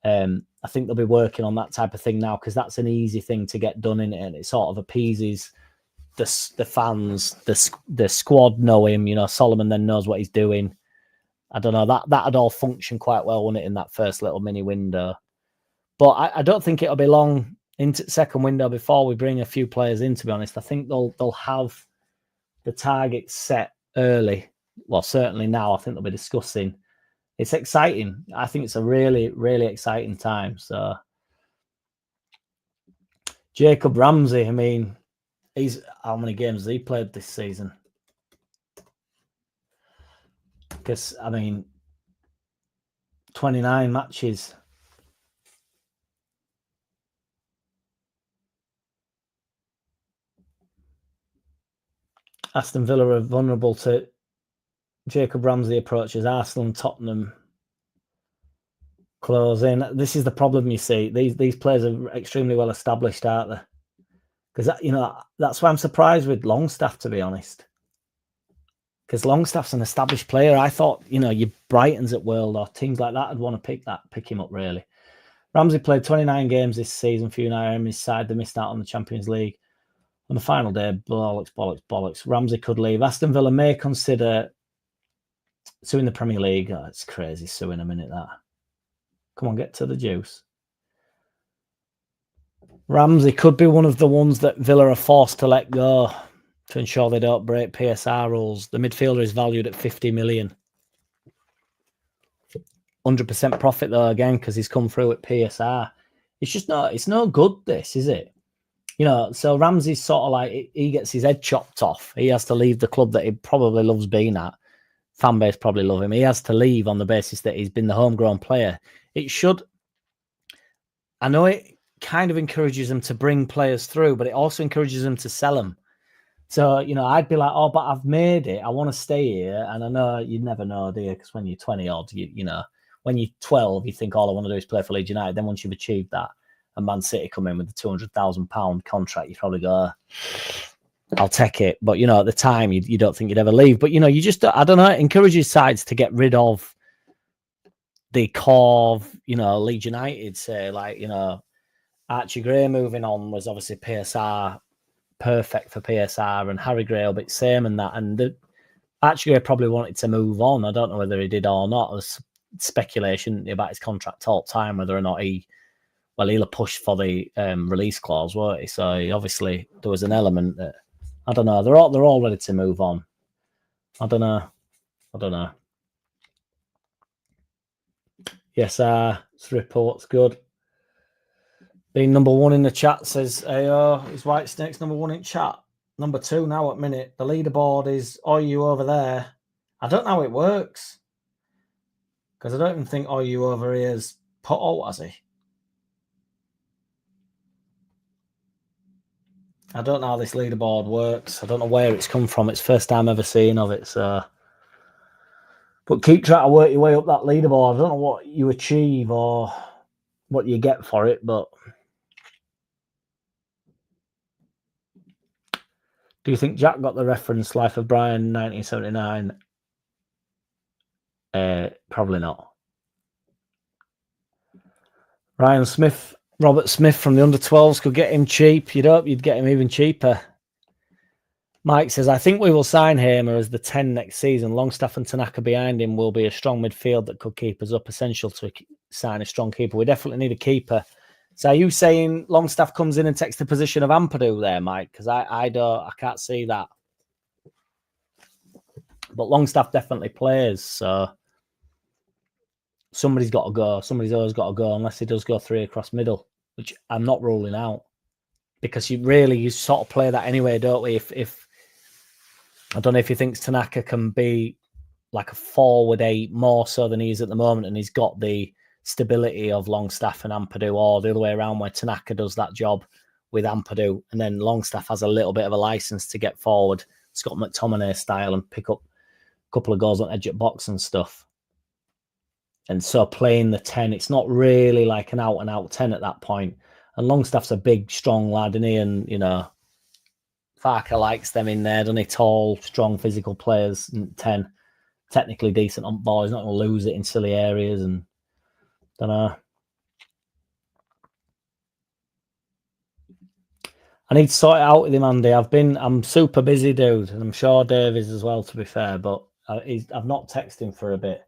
I think they'll be working on that type of thing now, because that's an easy thing to get done in it, and it sort of appeases the fans, the squad know him. Solomon then knows what he's doing. I don't know, that'd all function quite well, wouldn't it, in that first little mini window? But I don't think it'll be long. into second window before we bring a few players in, to be honest. I think they'll have the target set early. Well, certainly now. I think they'll be discussing. It's exciting. I think it's a really, really exciting time. So Jacob Ramsey, I mean, how many games has he played this season? Because, I mean, 29 matches. Aston Villa are vulnerable to Jacob Ramsey approaches. Arsenal and Tottenham close in. This is the problem, you see. These players are extremely well established, aren't they? Because, that's why I'm surprised with Longstaff, to be honest. Because Longstaff's an established player. I thought, your Brightons at World or teams like that would want to pick him up, really. Ramsey played 29 games this season for Unai Emery's side. They missed out on the Champions League. On the final day, bollocks. Ramsey could leave. Aston Villa may consider suing the Premier League. Oh, it's crazy suing a minute, that. Come on, get to the juice. Ramsey could be one of the ones that Villa are forced to let go to ensure they don't break PSR rules. The midfielder is valued at 50 million. 100% profit, though, again, because he's come through at PSR. It's no good, this, is it? So Ramsey's sort of like, he gets his head chopped off. He has to leave the club that he probably loves being at. Fan base probably love him. He has to leave on the basis that he's been the homegrown player. I know it kind of encourages them to bring players through, but it also encourages them to sell them. So, I'd be like, oh, but I've made it. I want to stay here. And I know you never know, do you? Because when you're 20 odd, when you're 12, you think all I want to do is play for Leeds United. Then once you've achieved that, and Man City come in with a £200,000 contract, you probably go, I'll take it. But, at the time, you don't think you'd ever leave. But, you just, I don't know, it encourages sides to get rid of the core of, Leeds United, say, like, Archie Gray moving on was obviously PSR, perfect for PSR, and Harry Gray will be the same and that. And Archie Gray probably wanted to move on. I don't know whether he did or not. There's speculation about his contract all the time, whether or not he'll have pushed for the release clause, won't he? So obviously there was an element that, I don't know, they're all ready to move on. I don't know. Yes, this report's good. Being number one in the chat says, is White Snakes number one in chat? Number two now at minute. The leaderboard is, are you over there? I don't know how it works. Because I don't even think are you over here is put out, has he? I don't know how this leaderboard works. I don't know where it's come from. It's the first time I've ever seen of it. So, but keep trying to work your way up that leaderboard. I don't know what you achieve or what you get for it, but do you think Jack got the reference Life of Brian 1979? Probably not. Ryan Smith, Robert Smith from the under-12s could get him cheap. You'd hope you'd get him even cheaper. Mike says, I think we will sign Hammer as the 10 next season. Longstaff and Tanaka behind him will be a strong midfield that could keep us up. Essential to sign a strong keeper. We definitely need a keeper. So are you saying Longstaff comes in and takes the position of Ampadu there, Mike? Because I can't see that. But Longstaff definitely plays, so somebody's got to go. Somebody's always got to go, unless he does go 3 across middle, which I'm not ruling out. Because you sort of play that anyway, don't we? If I don't know if he thinks Tanaka can be like a forward 8 more so than he is at the moment, and he's got the stability of Longstaff and Ampadu, or the other way around where Tanaka does that job with Ampadu, and then Longstaff has a little bit of a license to get forward, Scott McTominay style, and pick up a couple of goals on edge at box and stuff. And so playing the 10, it's not really like an out-and-out 10 at that point. And Longstaff's a big, strong lad, isn't he? And, Farker likes them in there, doesn't he? Tall, strong, physical players. 10, technically decent on ball. He's not going to lose it in silly areas. And don't know. I need to sort it out with him, Andy. I'm super busy, dude. And I'm sure Dave is as well, to be fair. But I've not texted him for a bit.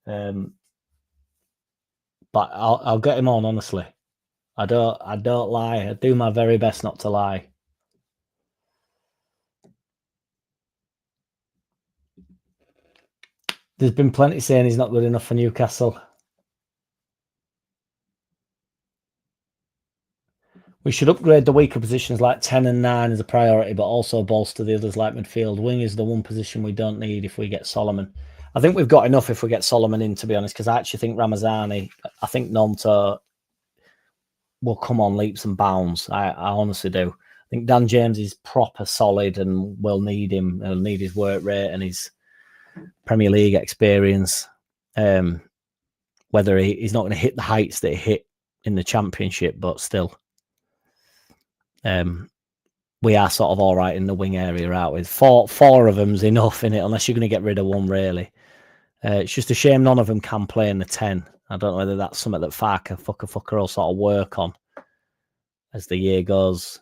But I'll get him on, honestly. I don't lie. I do my very best not to lie. There's been plenty saying he's not good enough for Newcastle. We should upgrade the weaker positions like 10 and 9 as a priority, but also bolster the others like midfield. Wing is the one position we don't need if we get Solomon. I think we've got enough if we get Solomon in, to be honest, because I actually think Ramazani, I think Nonto will come on leaps and bounds. I honestly do. I think Dan James is proper solid and we'll need him. He'll need his work rate and his Premier League experience. Whether he's not going to hit the heights that he hit in the Championship, but still. We are sort of all right in the wing area, out with four of them's enough in it, unless you're going to get rid of one, really. It's just a shame none of them can play in the 10. I don't know whether that's something that Fucker will sort of work on as the year goes,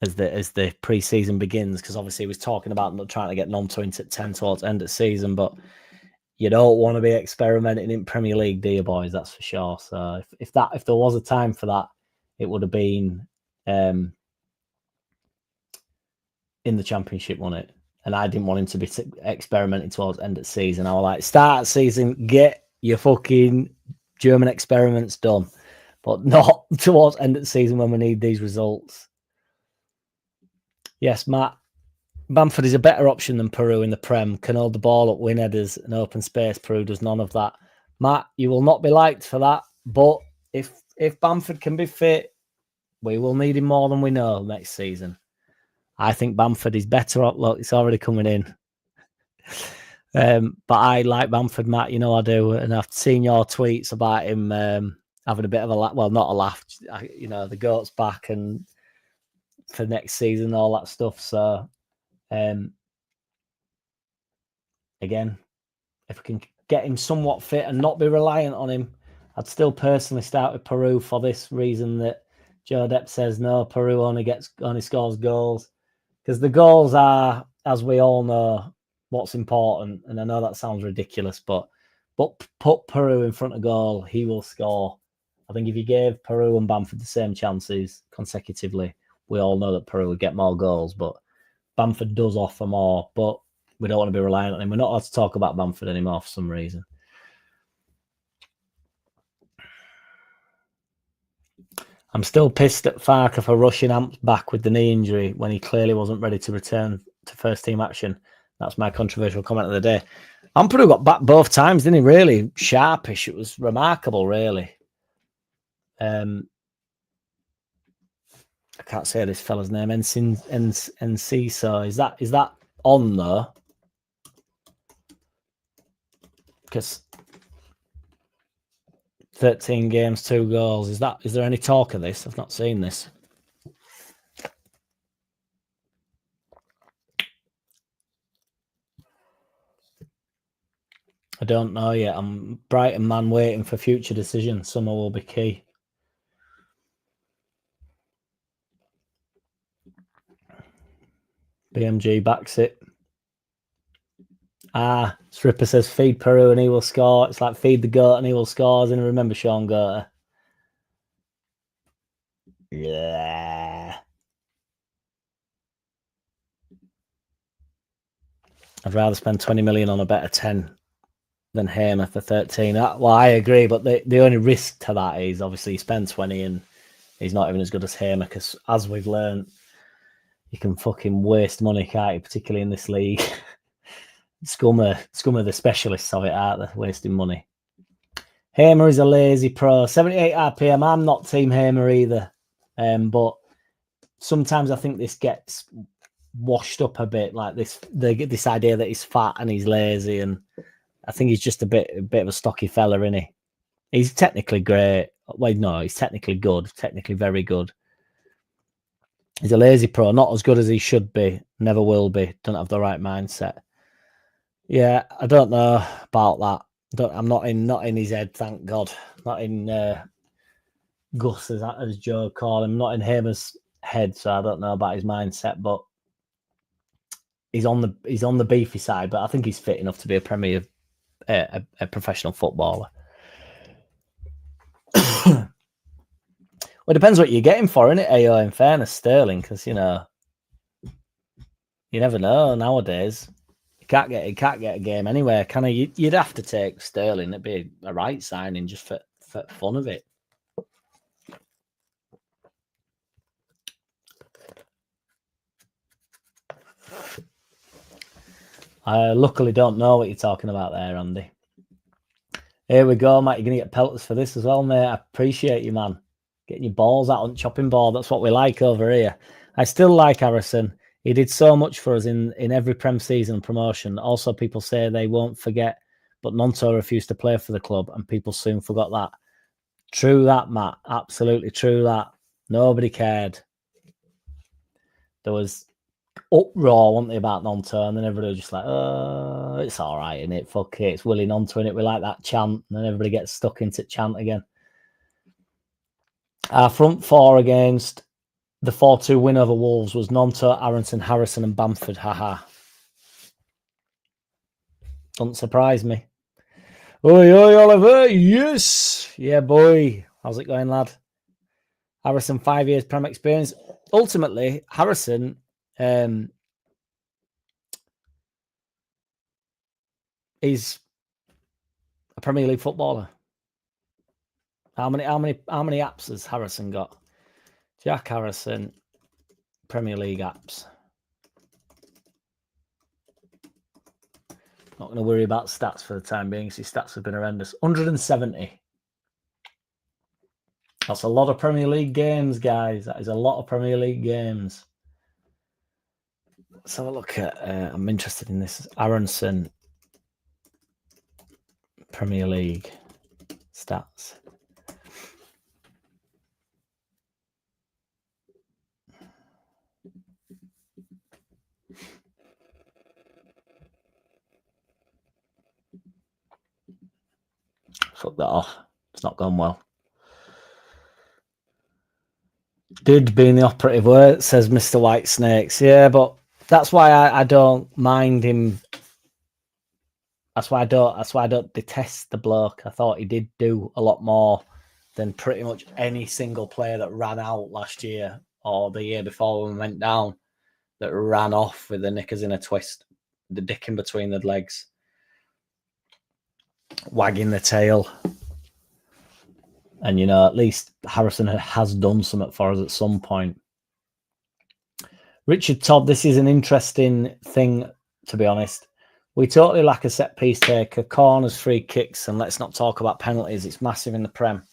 as the pre-season begins, because obviously he was talking about not trying to get Nonto into 10 towards end of season, but you don't want to be experimenting in Premier League, do you, boys? That's for sure. So if there was a time for that, it would have been in the Championship, wouldn't it? And I didn't want him to be experimenting towards end of season. I was like, start season, get your fucking German experiments done, but not towards end of season when we need these results. Yes, Matt, Bamford is a better option than Peru in the Prem. Can hold the ball up, win headers, and open space. Peru does none of that. Matt, you will not be liked for that, but if Bamford can be fit, we will need him more than we know next season. I think Bamford is better. Look, it's already coming in. But I like Bamford, Matt. You know I do. And I've seen your tweets about him having a bit of a laugh. Well, not a laugh. You know, the goat's back and for next season, all that stuff. So, again, if we can get him somewhat fit and not be reliant on him, I'd still personally start with Peru for this reason that Joe Depp says no, Peru only scores goals. Because the goals are, as we all know, what's important. And I know that sounds ridiculous, but put Peru in front of goal, he will score. I think if you gave Peru and Bamford the same chances consecutively, we all know that Peru would get more goals. But Bamford does offer more, but we don't want to be reliant on him. We're not allowed to talk about Bamford anymore for some reason. I'm still pissed at Farker for rushing Amps back with the knee injury when he clearly wasn't ready to return to first team action. That's my controversial comment of the day. Ampadu got back both times, didn't he? Really sharpish. It was remarkable, really. I can't say this fella's name. Enciso. Is that on though? Because 13 games, 2 goals. Is there any talk of this? I've not seen this. I don't know yet. I'm Brighton man waiting for future decisions. Summer will be key. BMG backs it. Stripper says feed Peru and he will score. It's like feed the goat and he will score. And remember Sean Goethe. Yeah. I'd rather spend 20 million on a better 10 than Hammer for 13. Well, I agree, but the only risk to that is obviously you spend 20 and he's not even as good as Hammer, because as we've learned, you can fucking waste money, can't you? Particularly in this league. Scum are the specialists of it, aren't they? Wasting money. Hammer is a lazy pro. 78 RPM. I'm not Team Hammer either. But sometimes I think this gets washed up a bit, like this idea that he's fat and he's lazy, and I think he's just a bit of a stocky fella, isn't he? He's technically great. Well, no, he's technically good, technically very good. He's a lazy pro, not as good as he should be, never will be, don't have the right mindset. Yeah, I don't know about that. I'm not in his head, thank God. Not in Gus, as Joe called him, not in Hammer's head, so I don't know about his mindset, but he's on the beefy side, but I think he's fit enough to be a professional footballer. Well, it depends what you're getting for, innit, AO, in fairness, Sterling, because, you know, you never know nowadays. You can't get a game anywhere, can you? You'd have to take Sterling. It'd be a right signing just for fun of it. I luckily don't know what you're talking about there, Andy. Here we go, Mate. You're going to get pelters for this as well, mate. I appreciate you, man. Getting your balls out on chopping board. That's what we like over here. I still like Aronson. He did so much for us in every Prem season promotion. Also, people say they won't forget, but Nonto refused to play for the club, and people soon forgot that. True that, Matt. Absolutely true that. Nobody cared. There was uproar, wasn't there, about Nonto, and then everybody was just like, oh, it's all right, isn't it? Fuck it, it's Willie Nonto, innit? We like that chant, and then everybody gets stuck into chant again. Our front four against the 4-2 win over Wolves was Nonto, Aronson, Harrison, and Bamford. Haha. Doesn't surprise me. Oi, Oliver. Yes. Yeah, boy. How's it going, lad? Harrison, 5 years Prem experience. Ultimately, Harrison is a Premier League footballer. How many apps has Harrison got? Jack Harrison, Premier League apps. Not going to worry about stats for the time being, because his stats have been horrendous. 170. That's a lot of Premier League games, guys. That is a lot of Premier League games. Let's have a look at... I'm interested in this. Aronson, Premier League stats. Fuck that off. It's not gone well. Did being the operative word, says Mr. White Snakes. Yeah, but that's why I don't mind him. That's why I don't detest the bloke. I thought he did do a lot more than pretty much any single player that ran out last year or the year before when we went down, that ran off with the knickers in a twist, the dick in between the legs, wagging the tail. And, you know, at least Harrison has done something for us at some point. Richard Todd, this is an interesting thing, to be honest. We totally lack a set-piece taker, corners, free kicks, and let's not talk about penalties. It's massive in the Prem.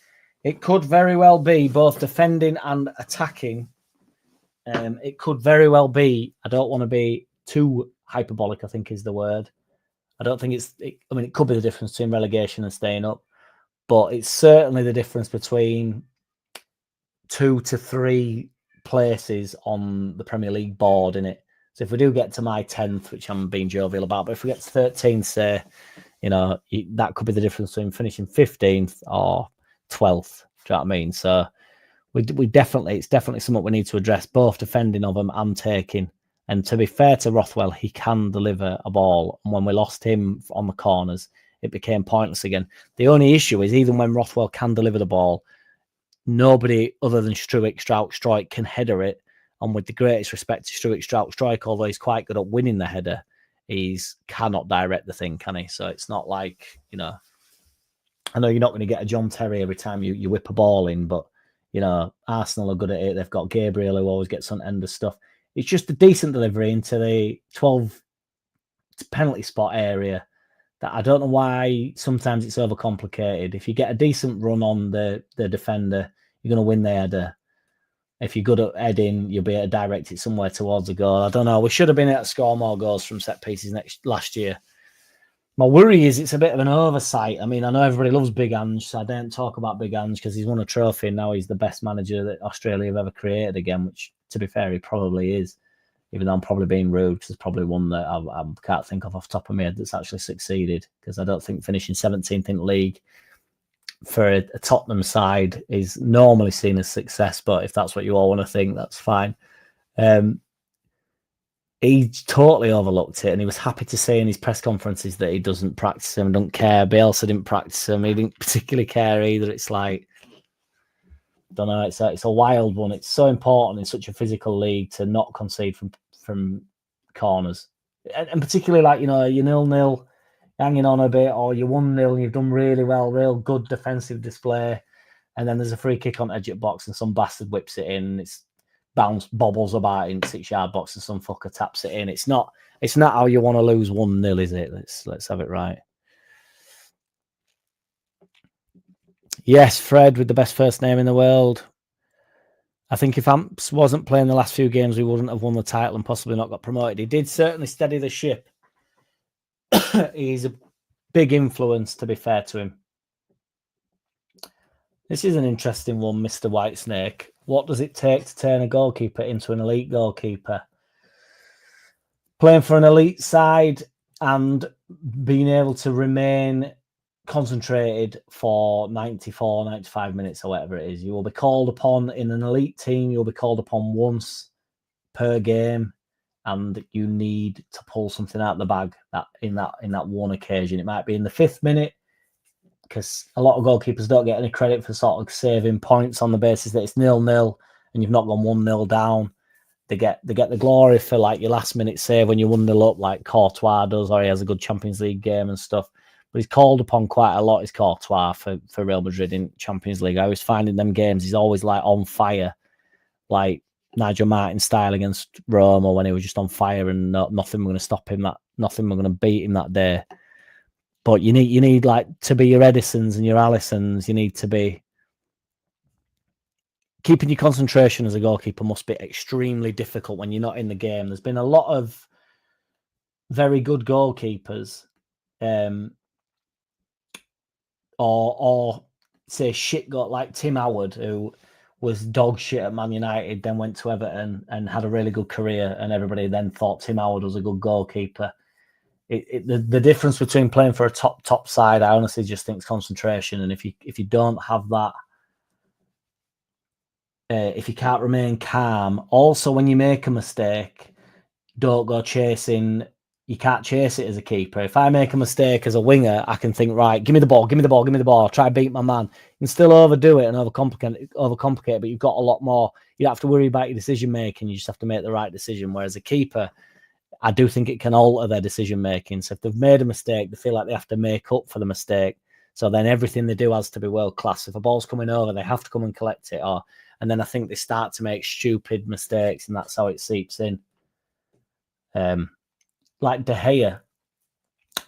It could very well be both defending and attacking. It could very well be, I don't want to be too hyperbolic, I think is the word. I don't think it could be the difference between relegation and staying up. But it's certainly the difference between 2 to 3 places on the Premier League board, innit? So if we do get to my 10th, which I'm being jovial about, but if we get to 13th, say, you know, that could be the difference between finishing 15th or 12th. Do you know what I mean? So it's definitely something we need to address, both defending of them and taking. And to be fair to Rothwell, he can deliver a ball. And when we lost him on the corners, it became pointless again. The only issue is, even when Rothwell can deliver the ball, nobody other than Struijk can header it. And with the greatest respect to Struijk, although he's quite good at winning the header, he cannot direct the thing, can he? So it's not like, you know, I know you're not going to get a John Terry every time you whip a ball in, but, you know, Arsenal are good at it. They've got Gabriel, who always gets on end of stuff. It's just a decent delivery into the 12 penalty spot area. That I don't know why sometimes it's overcomplicated. If you get a decent run on the defender, you're going to win the header. If you're good at heading, you'll be able to direct it somewhere towards a goal. I don't know. We should have been able to score more goals from set pieces last year. My worry is it's a bit of an oversight. I mean, I know everybody loves Big Ange, so I don't talk about Big Ange because he's won a trophy and now he's the best manager that Australia have ever created again, which, to be fair, he probably is. Even though I'm probably being rude, because there's probably one that I can't think of off the top of my head that's actually succeeded, because I don't think finishing 17th in the league for a Tottenham side is normally seen as success, but if that's what you all want to think, that's fine. He totally overlooked it, and he was happy to say in his press conferences that he doesn't practice them, don't care. Bielsa didn't practice them. He didn't particularly care either. It's like, don't know. It's a wild one. It's so important in such a physical league to not concede from corners, and particularly like you're 0-0, hanging on a bit, or you're 1-0, you've done really well, real good defensive display, and then there's a free kick on edge of box, and some bastard whips it in. And it's bobbles about in 6-yard box, and some fucker taps it in. It's not how you want to lose 1-0, is it? Let's have it right. Yes, Fred with the best first name in the world. I think if Amps wasn't playing the last few games, we wouldn't have won the title and possibly not got promoted. He did certainly steady the ship. He's a big influence, to be fair to him. This is an interesting one, Mr. Whitesnake. What does it take to turn a goalkeeper into an elite goalkeeper? Playing for an elite side and being able to remain concentrated for 94, 95 minutes or whatever it is. You will be called upon in an elite team. You'll be called upon once per game, and you need to pull something out of the bag in that one occasion. It might be in the 5th minute, because a lot of goalkeepers don't get any credit for sort of saving points on the basis that it's 0-0 and you've not gone 1-0 down. They get the glory for like your last minute save when you 1-0 up, like Courtois does, or he has a good Champions League game and stuff. But he's called upon quite a lot, is Courtois, for Real Madrid in Champions League. I was finding them games, he's always like on fire, like Nigel Martin style against Roma, when he was just on fire and nothing was going to stop him, nothing was going to beat him that day. But you need like to be your Edisons and your Alissons. You need to be keeping your concentration as a goalkeeper must be extremely difficult when you're not in the game. There's been a lot of very good goalkeepers, or say shit got like Tim Howard, who was dog shit at Man United, then went to Everton and had a really good career, and everybody then thought Tim Howard was a good goalkeeper. The difference between playing for a top side, I honestly just think, is concentration. And if you don't have that, if you can't remain calm, also when you make a mistake, don't go chasing. You can't chase it as a keeper. If I make a mistake as a winger, I can think, right, give me the ball, try to beat my man. You can still overdo it and overcomplicate it, but you've got a lot more. You don't have to worry about your decision making. You just have to make the right decision. Whereas a keeper, I do think it can alter their decision making. So if they've made a mistake, they feel like they have to make up for the mistake. So then everything they do has to be world class. If a ball's coming over, they have to come and collect it. And then I think they start to make stupid mistakes, and that's how it seeps in. Like De Gea,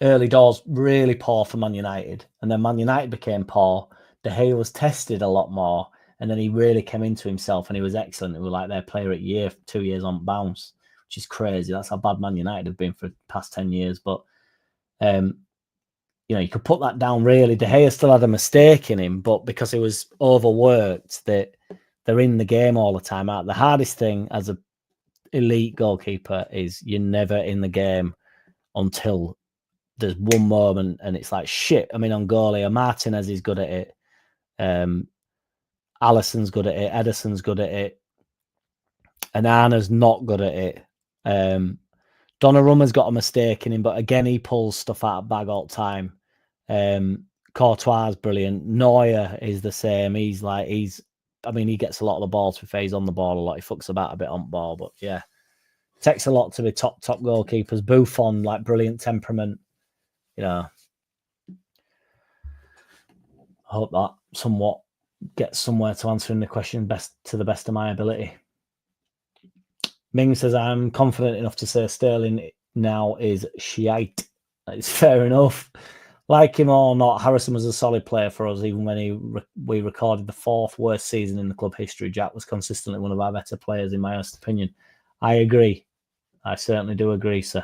early doors really poor for Man United, and then Man United became poor. De Gea was tested a lot more, and then he really came into himself, and he was excellent. He was like their player at year, 2 years on bounce, which is crazy. That's how bad Man United have been for the past 10 years. But, you could put that down really. De Gea still had a mistake in him, but because he was overworked, they're in the game all the time. The hardest thing as a elite goalkeeper is you're never in the game until there's one moment and it's like, shit, I'm in on goalie. Martinez is good at it. Alisson's good at it. Edison's good at it. And Anna's not good at it. Donnarumma's got a mistake in him, but again, he pulls stuff out of bag all the time. Courtois is brilliant. Neuer is the same. He gets a lot of the ball, to be fair. He's on the ball a lot. He fucks about a bit on ball, but yeah. Takes a lot to be top goalkeepers. Buffon, like brilliant temperament. I hope that somewhat gets somewhere to answering the question to the best of my ability. Ming says, I'm confident enough to say Sterling now is shite. It's fair enough. Like him or not, Harrison was a solid player for us, even when we recorded the 4th worst season in the club history. Jack was consistently one of our better players, in my honest opinion. I agree. I certainly do agree, sir.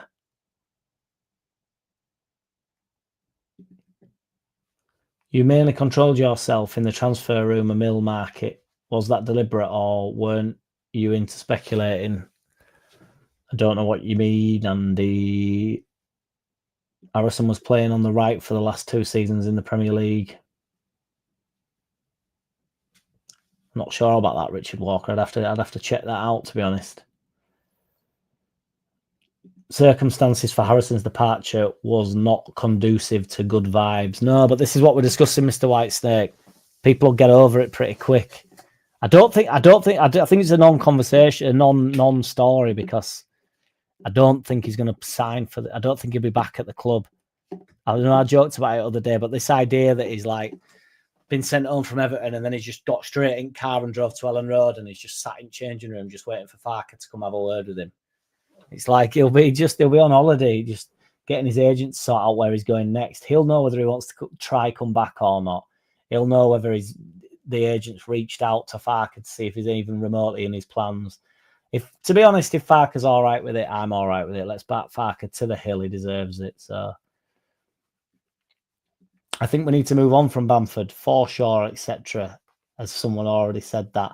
You mainly controlled yourself in the transfer room and mill market. Was that deliberate, or weren't you into speculating? I don't know what you mean. And Aronson was playing on the right for the last 2 seasons in the Premier League. I'm not sure about that, Richard Walker. I'd have to check that out, to be honest. Circumstances for Harrison's departure was not conducive to good vibes. No, but this is what we're discussing, Mr. Whitesnake. People will get over it pretty quick. I think it's a non-conversation, a non-story, because I don't think he's going to sign for. I don't think he'll be back at the club. I know I joked about it the other day, but this idea that he's like been sent home from Everton and then he's just got straight in car and drove to Ellen Road and he's just sat in changing room just waiting for Farker to come have a word with him. It's like he'll be on holiday, just getting his agent to sort out where he's going next. He'll know whether he wants to come back or not. He'll know whether the agent's reached out to Farker to see if he's even remotely in his plans. To be honest, if Farker's all right with it, I'm all right with it. Let's back Farker to the hill. He deserves it. So I think we need to move on from Bamford, Forshaw, etc., as someone already said that.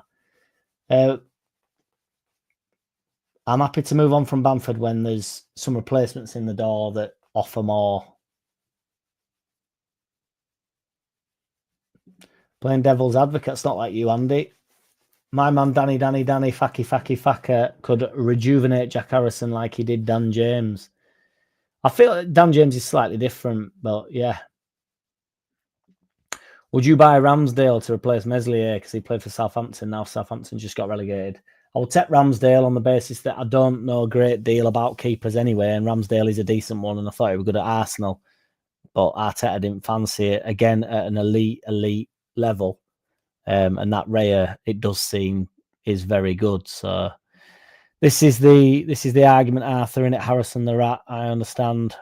I'm happy to move on from Bamford when there's some replacements in the door that offer more. Playing devil's advocate's not like you, Andy. My man Danny, Faka could rejuvenate Jack Harrison like he did Dan James. I feel like Dan James is slightly different, but yeah. Would you buy Ramsdale to replace Meslier because he played for Southampton? Now Southampton just got relegated. I will take Ramsdale on the basis that I don't know a great deal about keepers anyway, and Ramsdale is a decent one, and I thought he was good at Arsenal. But Arteta didn't fancy it, again, at an elite level. And that Raya, it does seem, is very good. So this is the argument, Arthur, in it. Harrison the rat, I understand.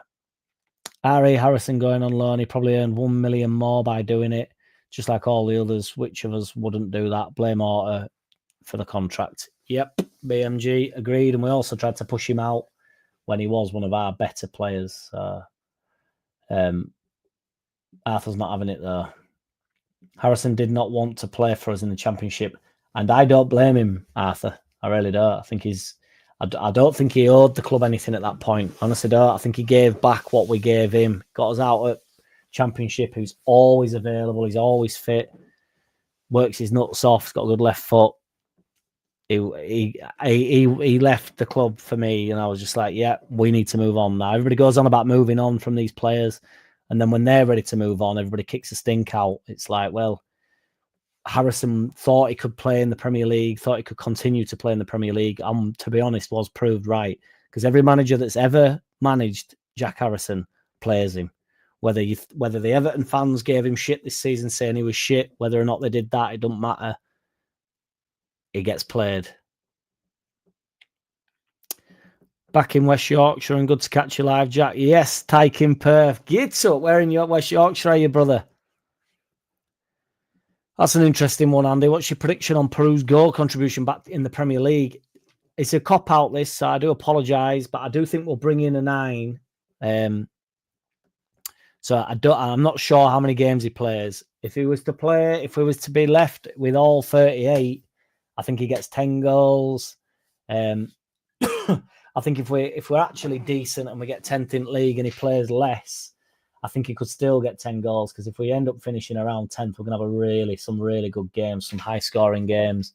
R.A. Harrison going on loan, he probably earned 1 million more by doing it, just like all the others. Which of us wouldn't do that? Blame Orta for the contract. Yep, BMG agreed. And we also tried to push him out when he was one of our better players. Arthur's not having it though. Harrison did not want to play for us in the Championship, and I don't blame him, Arthur. I really don't. I don't think he owed the club anything at that point. Honestly, don't. I think he gave back what we gave him. Got us out at Championship. He's always available. He's always fit. Works his nuts off. He's got a good left foot. He left the club for me, and I was just like, yeah, we need to move on now. Everybody goes on about moving on from these players, and then when they're ready to move on, everybody kicks a stink out. It's like, well, Harrison thought he could play in the Premier League, thought he could continue to play in the Premier League. To be honest, was proved right, because every manager that's ever managed Jack Harrison plays him. Whether the Everton fans gave him shit this season saying he was shit, whether or not they did that, it doesn't matter. He gets played. Back in West Yorkshire, and good to catch you live, Jack. Yes, Tyke in Perth. Get up. Where in West Yorkshire are you, brother? That's an interesting one, Andy. What's your prediction on Peru's goal contribution back in the Premier League? It's a cop-out list, so I do apologise, but I do think we'll bring in a 9. So I'm not sure how many games he plays. If we was to be left with all 38, I think he gets 10 goals. I think if we're actually decent and we get 10th in league and he plays less, I think he could still get 10 goals, because if we end up finishing around 10th, we're going to have some really good games, some high-scoring games,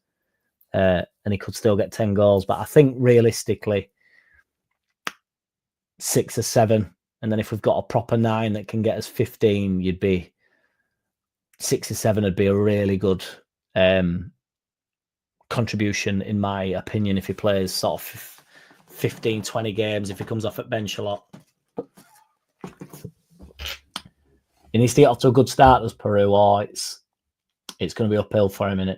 and he could still get 10 goals. But I think realistically, 6 or 7, and then if we've got a proper 9 that can get us 15, 6 or 7 would be a really good contribution, in my opinion, if he plays sort of 15, 20 games, if he comes off at bench a lot. He needs to get off to a good start as Peru, or it's going to be uphill for him, innit?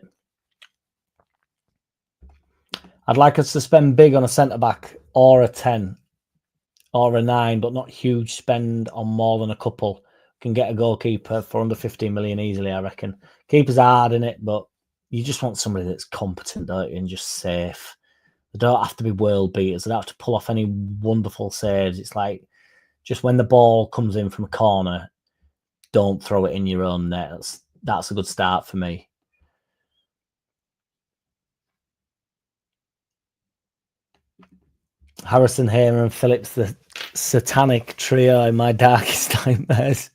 I'd like us to spend big on a centre-back or a 10 or a 9, but not huge spend on more than a couple. Can get a goalkeeper for under 15 million easily, I reckon. Keepers are hard, innit? But you just want somebody that's competent, don't you, and just safe. They don't have to be world beaters. They don't have to pull off any wonderful saves. It's like, just when the ball comes in from a corner, don't throw it in your own net. That's a good start for me. Harrison, Hamer and Phillips, the satanic trio in my darkest nightmares.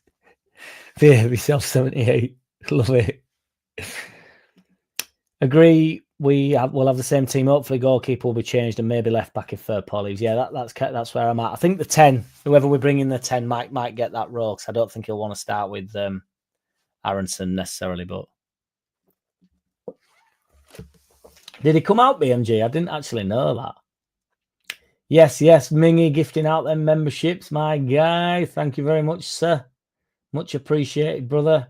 Fear myself 78. Love it. Agree. We'll have the same team. Hopefully, goalkeeper will be changed and maybe left back if Paul leaves. Yeah, that's where I'm at. I think the 10, whoever we bring in the 10 might get that role, because I don't think he'll want to start with Aronson necessarily. But Did he come out, BMG? I didn't actually know that. Yes, Mingy gifting out them memberships, my guy. Thank you very much, sir. Much appreciated, brother.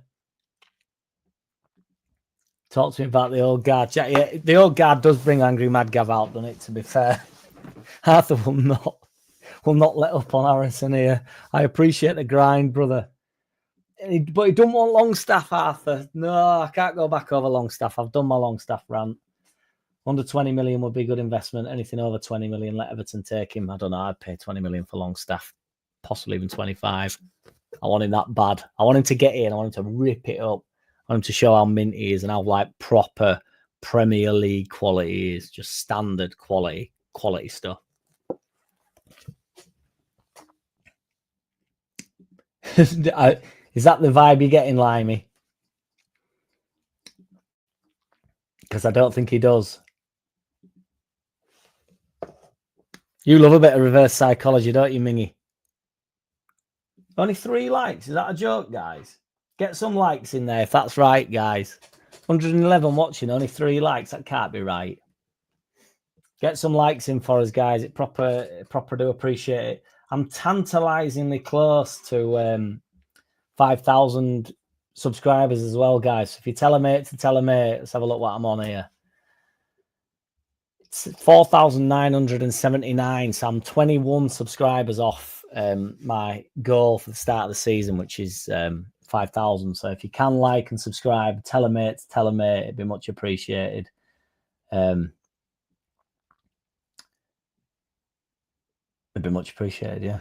Talk to me about the old guard. Yeah, the old guard does bring Angry Mad Gav out, doesn't it, to be fair? Arthur will not let up on Aronson here. I appreciate the grind, brother. But he don't want Longstaff, Arthur. No, I can't go back over Longstaff. I've done my Longstaff rant. Under 20 million would be a good investment. Anything over 20 million, let Everton take him. I don't know. I'd pay 20 million for Longstaff, possibly even 25. I want him that bad. I want him to get in. I want him to rip it up. I want him to show how mint he is and how like proper Premier League quality he is. Just standard quality stuff. Is that the vibe you're getting, Limey? Because I don't think he does. You love a bit of reverse psychology, don't you, Mingy? Only 3 likes. Is that a joke, guys? Get some likes in there if that's right, guys. 111 watching, only 3 likes. That can't be right. Get some likes in for us, guys. It proper do appreciate it. I'm tantalizingly close to 5,000 subscribers as well, guys. If you tell a mate to tell a mate, let's have a look what I'm on here. It's 4,979, so I'm 21 subscribers off my goal for the start of the season, which is 5,000. So if you can like and subscribe, tell a mate to tell a mate, it'd be much appreciated. It'd be much appreciated, yeah.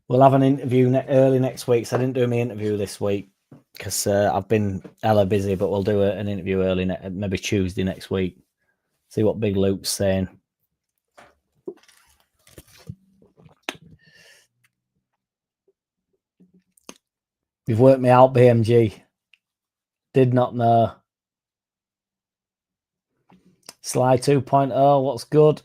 We'll have an interview early next week. So I didn't do my interview this week because I've been hella busy, but we'll do an interview early, maybe Tuesday next week. See what Big Luke's saying. You've worked me out, BMG. Did not know. Sly 2.0, what's good?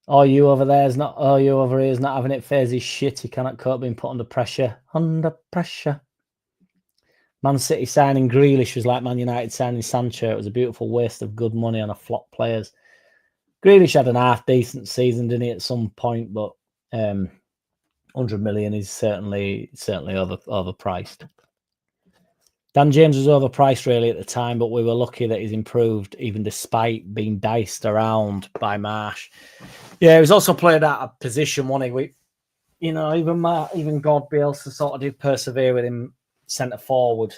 Oh, you over there is not. Oh, you over here is not having it. Fares his shit. He cannot cope being put under pressure. Under pressure. Man City signing Grealish was like Man United signing Sancho. It was a beautiful waste of good money on a flop players. Grealish had an half decent season, didn't he, at some point? But 100 million is certainly overpriced. Dan James was overpriced really at the time, but we were lucky that he's improved even despite being diced around by Marsh. Yeah, he was also played out of position, wasn't he? Even God Bielsa sort of did persevere with him centre forward.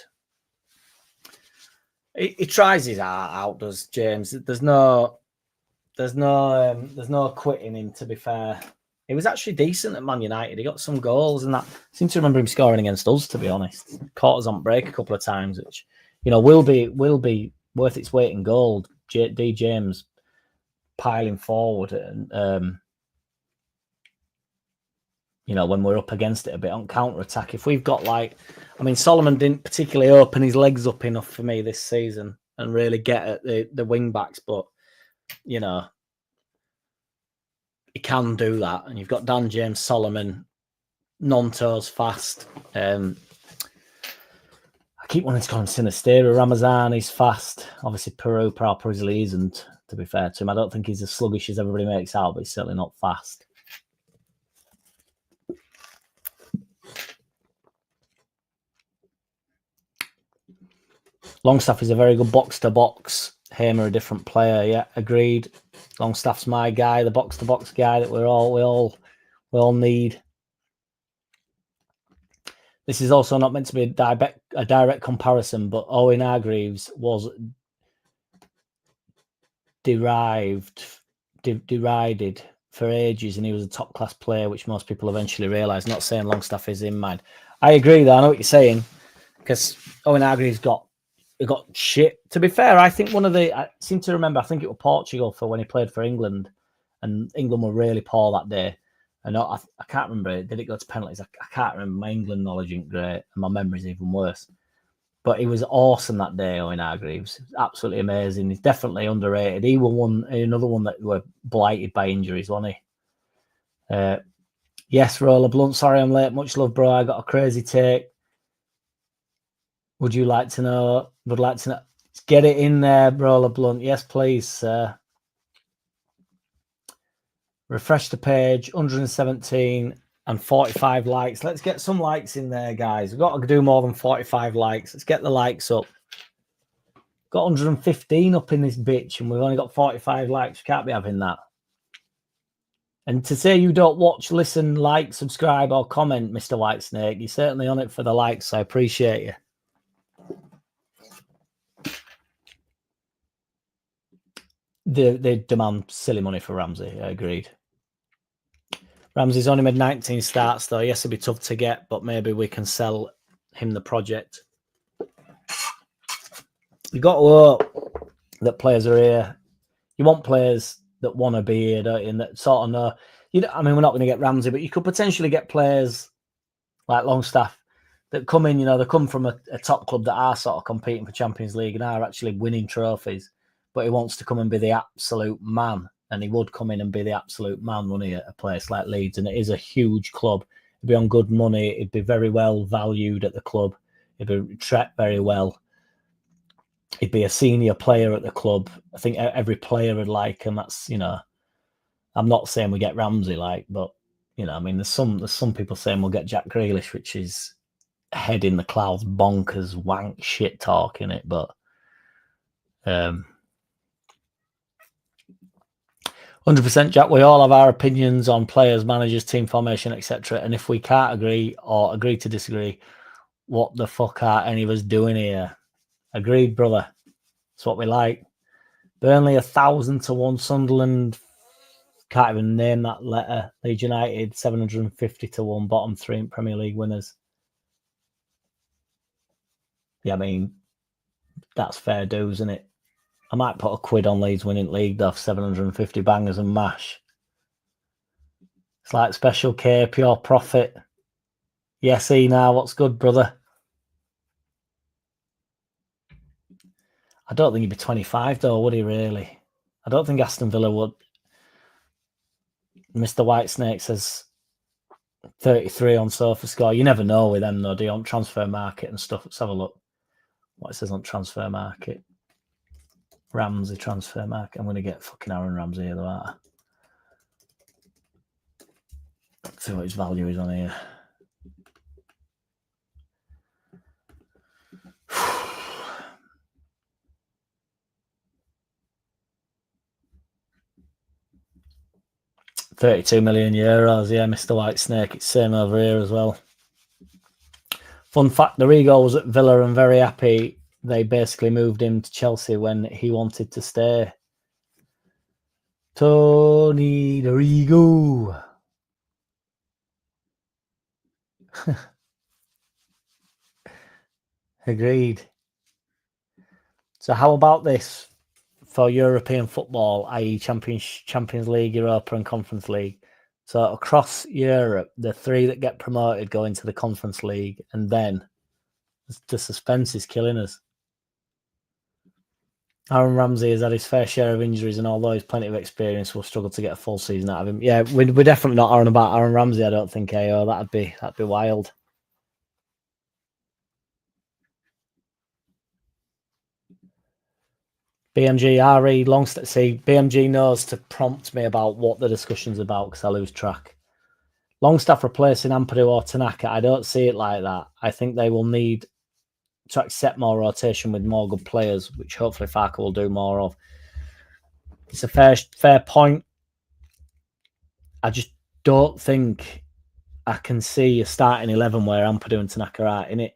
He tries his heart out, does James? There's no quitting him. To be fair, he was actually decent at Man United. He got some goals and that. I seem to remember him scoring against us. To be honest, caught us on break a couple of times, which will be worth its weight in gold. D James piling forward and when we're up against it a bit on counter attack. If we've got Solomon didn't particularly open his legs up enough for me this season and really get at the wing backs, but he can do that. And you've got Dan James, Solomon, Nonto's fast. I keep wanting to call him Sinistera. Ramazan is fast. Obviously, Peru probably isn't, to be fair to him. I don't think he's as sluggish as everybody makes out, but he's certainly not fast. Longstaff is a very good box-to-box. Hammer a different player. Yeah, agreed. Longstaff's my guy, the box-to-box guy that we all need. This is also not meant to be a direct comparison, but Owen Hargreaves was derided for ages, and he was a top-class player, which most people eventually realised. Not saying Longstaff is in mind. I agree, though. I know what you're saying, because Owen Hargreaves got shit. To be fair, I think I seem to remember, I think it was Portugal for when he played for England, and England were really poor that day. And I can't remember. Did it go to penalties? I can't remember. My England knowledge isn't great, and my memory's even worse. But he was awesome that day, Owen Hargreaves. Absolutely amazing. He's definitely underrated. He was another one that were blighted by injuries, wasn't he? Yes, Roller Blunt. Sorry I'm late. Much love, bro. I got a crazy take. Would like to know. Get it in there, Roller Blunt. Yes, please, sir. Refresh the page, 117 and 45 likes. Let's get some likes in there, guys. We've got to do more than 45 likes. Let's get the likes up. Got 115 up in this bitch, and we've only got 45 likes. We can't be having that. And to say you don't watch, listen, like, subscribe, or comment, Mr. Whitesnake, you're certainly on it for the likes, so I appreciate you. They demand silly money for Ramsey. I agreed. Ramsey's only made 19 starts, though. Yes, it'd be tough to get, but maybe we can sell him the project. You've got to hope that players are here. You want players that want to be here, don't you? And that sort of know. I mean, we're not going to get Ramsey, but you could potentially get players like Longstaff that come in, they come from a top club that are sort of competing for Champions League and are actually winning trophies, but he wants to come and be the absolute man. And he would come in and be the absolute man, wouldn't he, at a place like Leeds? And it is a huge club. He'd be on good money. He'd be very well valued at the club. He'd be treated very well. He'd be a senior player at the club. I think every player would like him. That's, I'm not saying we get Ramsey, but, I mean, there's some people saying we'll get Jack Grealish, which is head in the clouds, bonkers, wank, shit talk in it. But 100%, Jack, we all have our opinions on players, managers, team formation, etc. And if we can't agree or agree to disagree, what the fuck are any of us doing here? Agreed, brother. That's what we like. Burnley 1,000 to 1. Sunderland, can't even name that letter. Leeds United 750 to 1. Bottom 3 Premier League winners. Yeah, I mean, that's fair dues, isn't it? I might put a quid on Leeds winning league off 750 bangers and mash. It's like Special K, pure profit. Yes, now what's good, brother? I don't think he'd be 25 though, would he really? I don't think Aston Villa would. Mr. Whitesnake says 33 on SofaScore. You never know with them though, do you, on transfer market and stuff? Let's have a look what it says on transfer market. Ramsey transfer market. I'm going to get fucking Aaron Ramsey here though. Let's see what his value is on here. €32 million. Yeah, Mr. Whitesnake. It's same over here as well. Fun fact, the Rigo was at Villa and very happy. They basically moved him to Chelsea when he wanted to stay. Tony the Rigo. Agreed. So how about this for European football, i.e. Champions League, Europa and Conference League? So across Europe, the 3 that get promoted go into the Conference League, and then the suspense is killing us. Aaron Ramsey has had his fair share of injuries, and although he's plenty of experience, will struggle to get a full season out of him. Yeah, we're definitely not on about Aaron Ramsey, I don't think, AO. That'd be wild. BMG, RE, Longstaff. See, BMG knows to prompt me about what the discussion's about because I lose track. Longstaff replacing Ampadu or Tanaka, I don't see it like that. I think they will need to accept more rotation with more good players, which hopefully Farker will do more of. It's a fair point. I just don't think I can see a starting 11 where Ampadu and Tanaka are in it,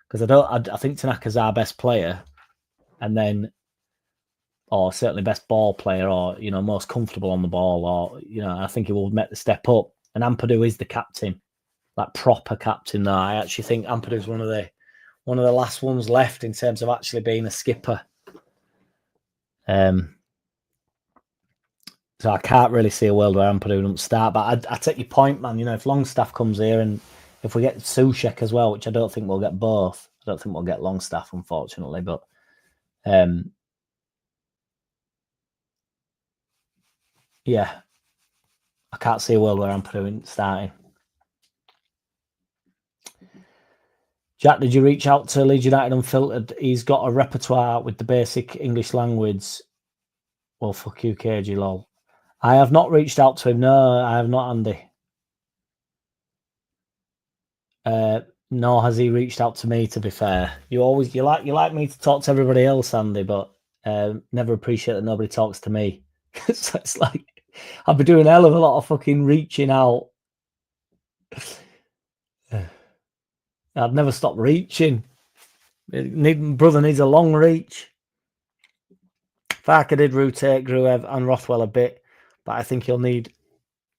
because I think Tanaka's our best player, and then, or certainly best ball player, or most comfortable on the ball, or I think he will make the step up. And Ampadu is the captain, like proper captain. Though I actually think Ampadu's one of the last ones left in terms of actually being a skipper. So I can't really see a world where Ampadu don't start. But I take your point, man. If Longstaff comes here, and if we get Soucek as well, which I don't think we'll get both. I don't think we'll get Longstaff, unfortunately. But yeah, I can't see a world where Ampadu isn't starting. Jack, did you reach out to Leeds United Unfiltered? He's got a repertoire with the basic English language. Well, fuck you, KG, lol. I have not reached out to him. No, I have not, Andy. Nor has he reached out to me, to be fair. You like me to talk to everybody else, Andy, but never appreciate that nobody talks to me. So it's like I've been doing a hell of a lot of fucking reaching out. I've never stopped reaching. Brother needs a long reach. Farker did rotate Gruev and Rothwell a bit, but I think he'll need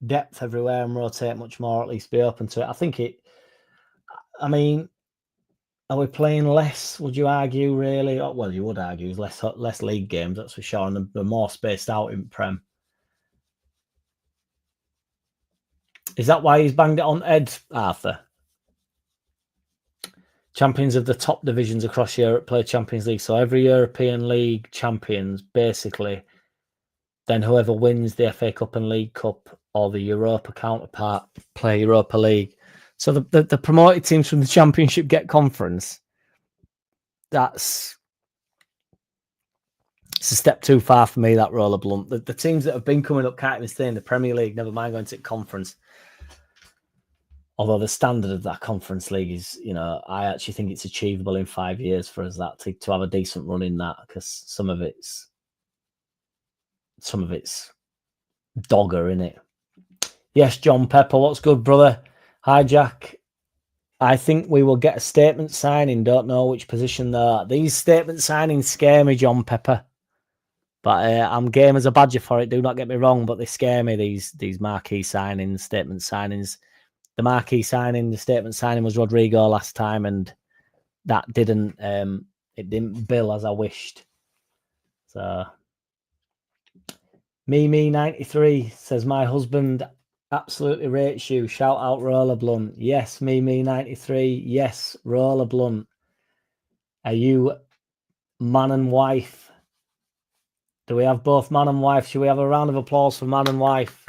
depth everywhere and rotate much more, at least be open to it. I mean, are we playing less, would you argue, really? Well, you would argue less league games, that's for sure, and they're more spaced out in Prem. Is that why he's banged it on Ed, Arthur? Champions of the top divisions across Europe play Champions League. So every European League champions, basically, then whoever wins the FA Cup and League Cup or the Europa counterpart play Europa League. So the promoted teams from the Championship get conference. It's a step too far for me, that roller blunt. The teams that have been coming up can't even stay in the Premier League, never mind going to conference. Although the standard of that conference league is, I actually think it's achievable in 5 years for us to have a decent run in that, because some of it's dogger, innit? Yes, John Pepper, what's good, brother? Hi, Jack. I think we will get a statement signing. Don't know which position though. These statement signings scare me, John Pepper. But I'm game as a badger for it. Do not get me wrong, but they scare me. These marquee signings, statement signings. The marquee signing, the statement signing was Rodrigo last time, and that didn't bill as I wished. So Mimi 93 says my husband absolutely rates you. Shout out Roller Blunt. Yes, Mimi 93. Yes, Roller Blunt. Are you man and wife? Do we have both man and wife? Should we have a round of applause for man and wife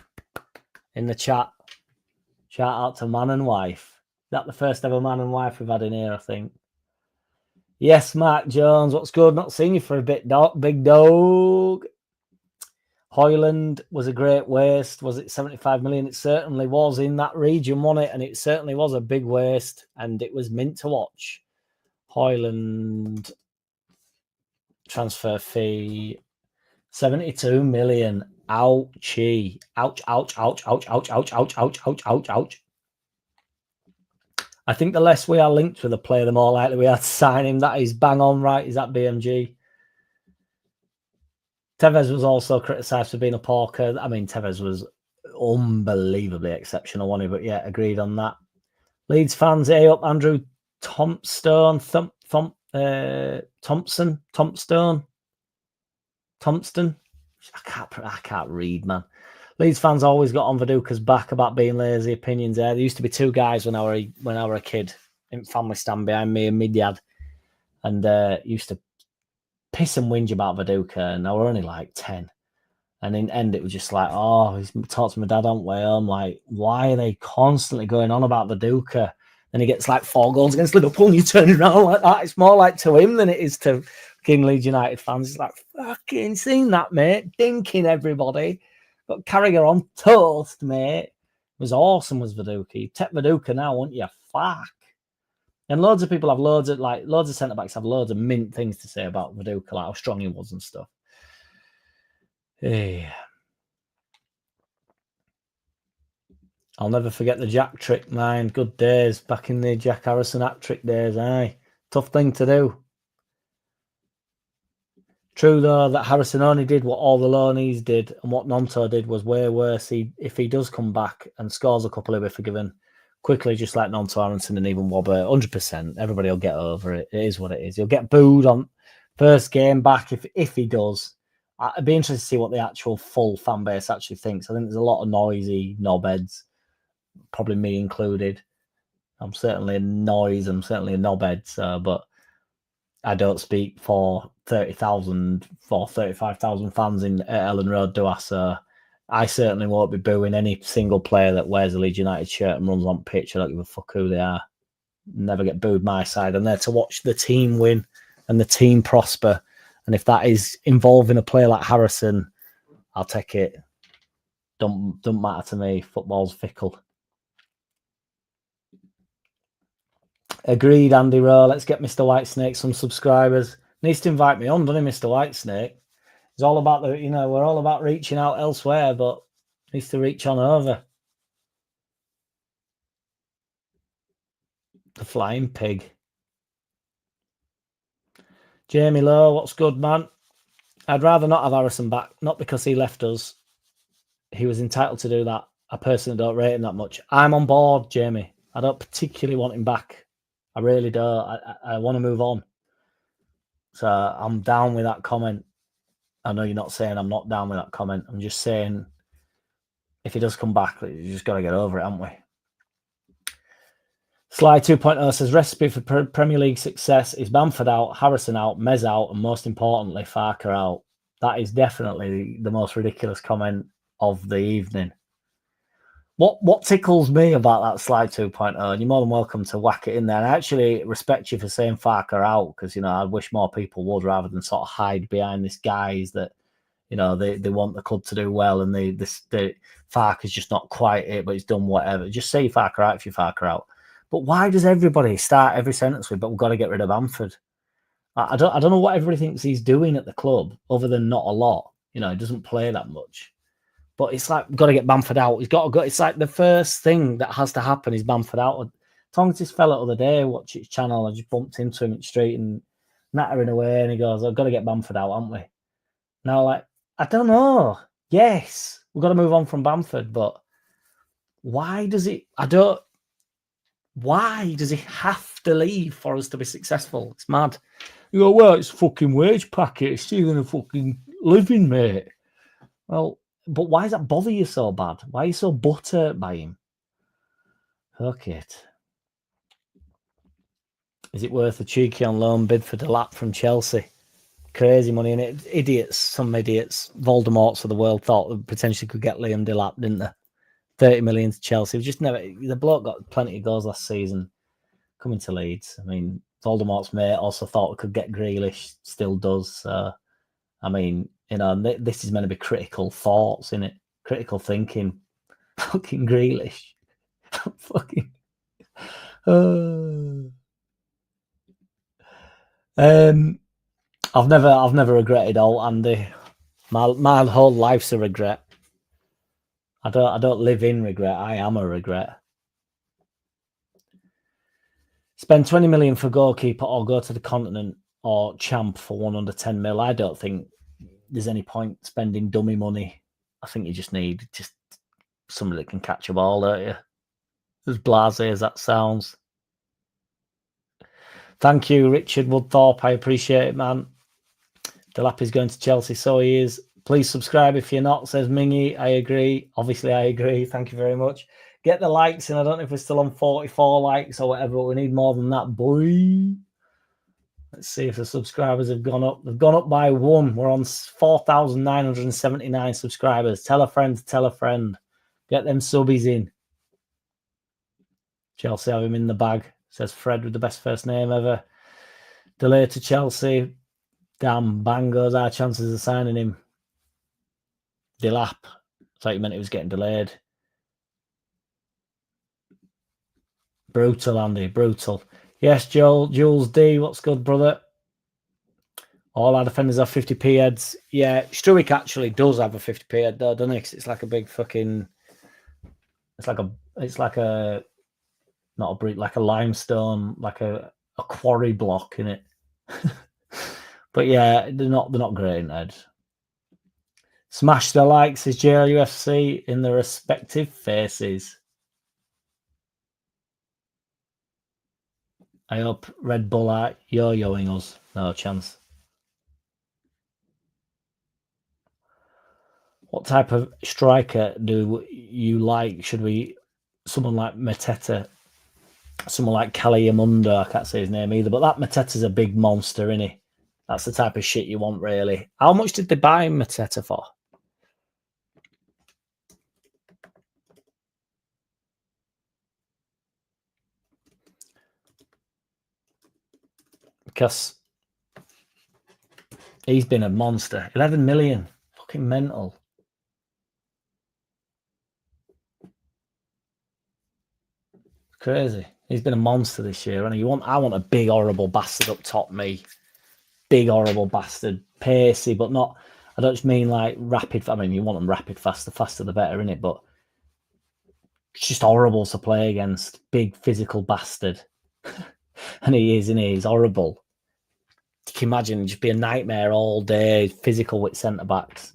in the chat? Shout out to man and wife. Is that the first ever man and wife we've had in here, I think? Yes, Mark Jones. What's good? Not seen you for a bit, big dog. Hoyland was a great waste. Was it 75 million? It certainly was in that region, wasn't it? And it certainly was a big waste, and it was mint to watch. Hoyland transfer fee 72 million. Ouchie. Ouch, ouch, ouch, ouch, ouch, ouch, ouch, ouch, ouch, ouch, ouch. I think the less we are linked with a player, the more likely we are to sign him. That is bang on right. Is that BMG? Tevez was also criticised for being a porker. I mean, Tevez was unbelievably exceptional, wasn't he? But yeah, agreed on that. Leeds fans, A up, Andrew Thompson. I can't read, man. Leeds fans always got on Vuka's back about being lazy. Opinions there. There used to be two guys when I were a kid in family stand behind me and Midyad, and used to piss and whinge about Vuka, and I were only like 10. And in the end, it was just like, oh, he's talked to my dad, haven't we? I'm like, why are they constantly going on about Vuka? Then he gets like 4 goals against Liverpool, and you turn around like that. It's more like to him than it is to King Leeds United fans. It's like, fucking seen that, mate. Dinking everybody. Got Carragher on toast, mate. It was awesome, was Vuka. You take Vuka now, won't you? Fuck. And loads of people have loads of centre-backs have loads of mint things to say about Vuka, like how strong he was and stuff. Hey. I'll never forget the Jack trick, man. Good days. Back in the Jack Aronson hat-trick days, aye. Tough thing to do. True, though, that Harrison only did what all the loanees did, and what Nonto did was way worse. If he does come back and scores a couple, he'll be forgiven quickly, just like Nonto, Aronson, and even Wobber. 100%. Everybody will get over it. It is what it is. He'll get booed on first game back if he does. I'd be interested to see what the actual full fan base actually thinks. I think there's a lot of noisy knobheads, probably me included. I'm certainly a noise. I'm certainly a knobhead, but I don't speak for 35,000 fans in Ellen Road, do I? So I certainly won't be booing any single player that wears a Leeds United shirt and runs on pitch. I don't give a fuck who they are. never get booed my side. I'm there to watch the team win and the team prosper. And if that is involving a player like Harrison, I'll take it. Don't matter to me. Football's fickle. Agreed, Andy Rowe. Let's get Mr. Whitesnake some subscribers. Needs to invite me on, doesn't he, Mr. Whitesnake? It's all about the, we're all about reaching out elsewhere, but needs to reach on over. The flying pig. Jamie Lowe, what's good, man? I'd rather not have Aronson back, not because he left us. He was entitled to do that. I personally don't rate him that much. I'm on board, Jamie. I don't particularly want him back. I really don't. I want to move on. So I'm down with that comment. I know you're not saying I'm not down with that comment. I'm just saying if he does come back, you just got to get over it, haven't we? Sly 2.0 says, recipe for Premier League success is Bamford out, Harrison out, Mez out, and most importantly, Farker out. That is definitely the most ridiculous comment of the evening. What tickles me about that Slide 2.0, and you're more than welcome to whack it in there. And I actually respect you for saying Farker out, because, I wish more people would, rather than sort of hide behind this guise that, they want the club to do well, and the Farker's just not quite it, but he's done whatever. Just say Farker out if you Farker out. But why does everybody start every sentence with, but we've got to get rid of Bamford? I don't know what everybody thinks he's doing at the club, other than not a lot. He doesn't play that much. But it's like, we've got to get Bamford out. He's got to go. It's like the first thing that has to happen is Bamford out. Tongs this fella the other day, watch his channel. I just bumped into him in the street and nattering away, and he goes, I've got to get Bamford out, haven't we? Now, I don't know. Yes, we've got to move on from Bamford, but why does it? Why does he have to leave for us to be successful? It's mad. You go, well, it's a fucking wage packet. It's stealing a fucking living, mate. Well, but why does that bother you so bad? Why are you so butthurt by him? Fuck it. Is it worth a cheeky on loan bid for Delap from Chelsea? Crazy money in it. Idiots, some idiots, Voldemorts of the world thought they potentially could get Liam Delap, didn't they? 30 million to Chelsea. Just never. The bloke got plenty of goals last season coming to Leeds. I mean, Voldemort's mate also thought we could get Grealish, still does. So, I mean, this is meant to be critical thoughts, isn't it? Critical thinking. Fucking Grealish. Fucking. I've never regretted all, Andy. My whole life's a regret. I don't live in regret. I am a regret. Spend 20 million for goalkeeper or go to the continent or champ for 110 mil. I don't think there's any point spending dummy money. I think you just need somebody that can catch a ball, don't you? As blasé as that sounds. Thank you, Richard Woodthorpe. I appreciate it, man. Delap is going to Chelsea, so he is. Please subscribe if you're not, says Mingy. I agree. Obviously, I agree. Thank you very much. Get the likes, and I don't know if we're still on 44 likes or whatever, but we need more than that, boy. Let's see if the subscribers have gone up. They've gone up by 1. We're on 4,979 subscribers. Tell a friend, tell a friend. Get them subbies in. Chelsea have him in the bag, says Fred with the best first name ever. Delay to Chelsea. Damn, bang goes our chances of signing him. Delap. I thought you meant it was getting delayed. Brutal, Andy. Brutal. Yes, Jules D. What's good, brother? All our defenders have 50p heads. Yeah, Struick actually does have a 50p head, though, doesn't he? 'Cause it's like a big fucking. It's like a. Not a brick, like a limestone, like a quarry block in it. But yeah, they're not great in head. Smash the likes, says JLUFC, in their respective faces. I hope Red Bull are yo-yoing us. No chance. What type of striker do you like? Should we... Someone like Mateta, someone like Caliamundo, I can't say his name either, but that Mateta's a big monster, isn't he? That's the type of shit you want, really. How much did they buy Mateta for? because he's been a monster. 11 million. Fucking mental. Crazy. He's been a monster this year. And I want a big, horrible bastard up top me. Big, horrible bastard. Pacey, but not... I don't just mean like rapid. I mean, you want them rapid, fast. The faster, the better, innit? But it's just horrible to play against. Big, physical bastard. And he is, and he's horrible. You can imagine, just be a nightmare all day. Physical with centre-backs.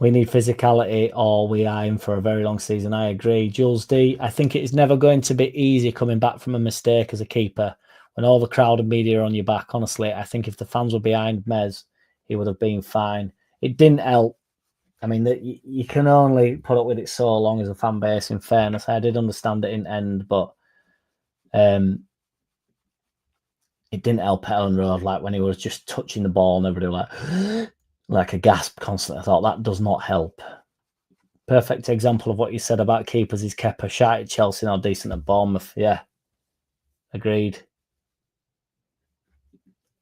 We need physicality or we are in for a very long season. I agree. Jules D, I think it is never going to be easy coming back from a mistake as a keeper. When all the crowd and media are on your back, honestly, I think if the fans were behind Mez, he would have been fine. It didn't help. I mean, you can only put up with it so long as a fan base, in fairness. I did understand it in end, but it didn't help at Ellen Road. Like when he was just touching the ball and everybody was like a gasp constantly. I thought that does not help. Perfect example of what you said about keepers is Kepa. Shite at Chelsea, now decent at Bournemouth. Yeah, agreed.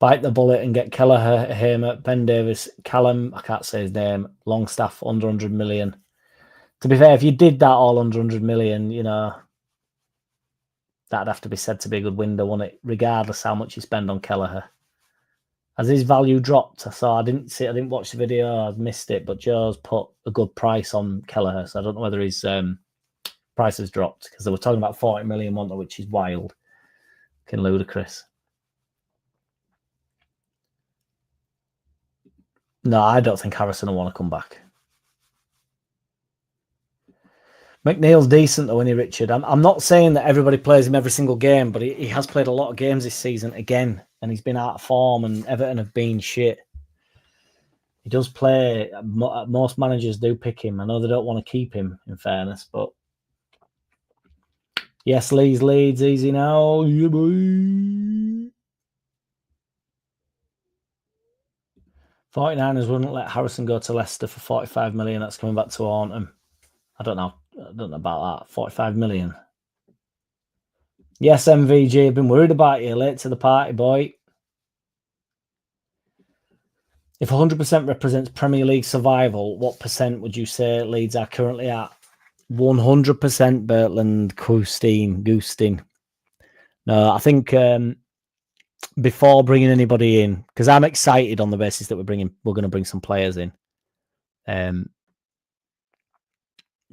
Bite the bullet and get Kelleher, Hamer, Ben Davis, Callum, I can't say his name, Longstaff, under 100 million. To be fair, if you did that all under 100 million, you know, that'd have to be said to be a good window, wouldn't it? Regardless how much you spend on Kelleher. Has his value dropped? I didn't watch the video, I've missed it, but Joe's put a good price on Kelleher, so I don't know whether his price has dropped, because they were talking about 40 million, weren't they, which is wild. Fucking ludicrous. No, I don't think Harrison will want to come back. McNeil's decent though, isn't he, Richard? I'm not saying that everybody plays him every single game, but he has played a lot of games this season again, and he's been out of form, and Everton have been shit. He does play. Most managers do pick him. I know they don't want to keep him, in fairness, but yes, Leeds easy now. Yeah, boy. 49ers wouldn't let Harrison go to Leicester for 45 million. That's coming back to haunt him. I don't know about that. 45 million. Yes, MVG, I've been worried about you. Late to the party, boy. If 100% represents Premier League survival, what percent would you say Leeds are currently at? 100% Bertland, Gustin. No, I think before bringing anybody in, because I'm excited on the basis that we're going to bring some players in.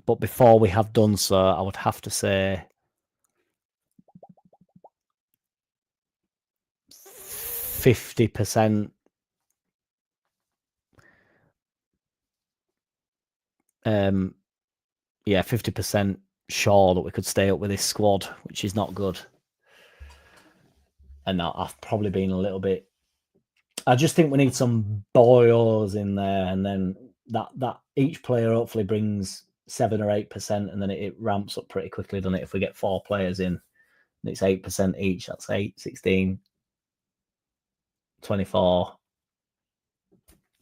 But before we have done so, I would have to say 50%. 50% sure that we could stay up with this squad, which is not good. And I've probably been a little bit. I just think we need some boyos in there, and then that each player hopefully brings 7 or 8%, and then it ramps up pretty quickly, doesn't it? If we get 4 players in, and it's 8% each, that's 8, 16, 24,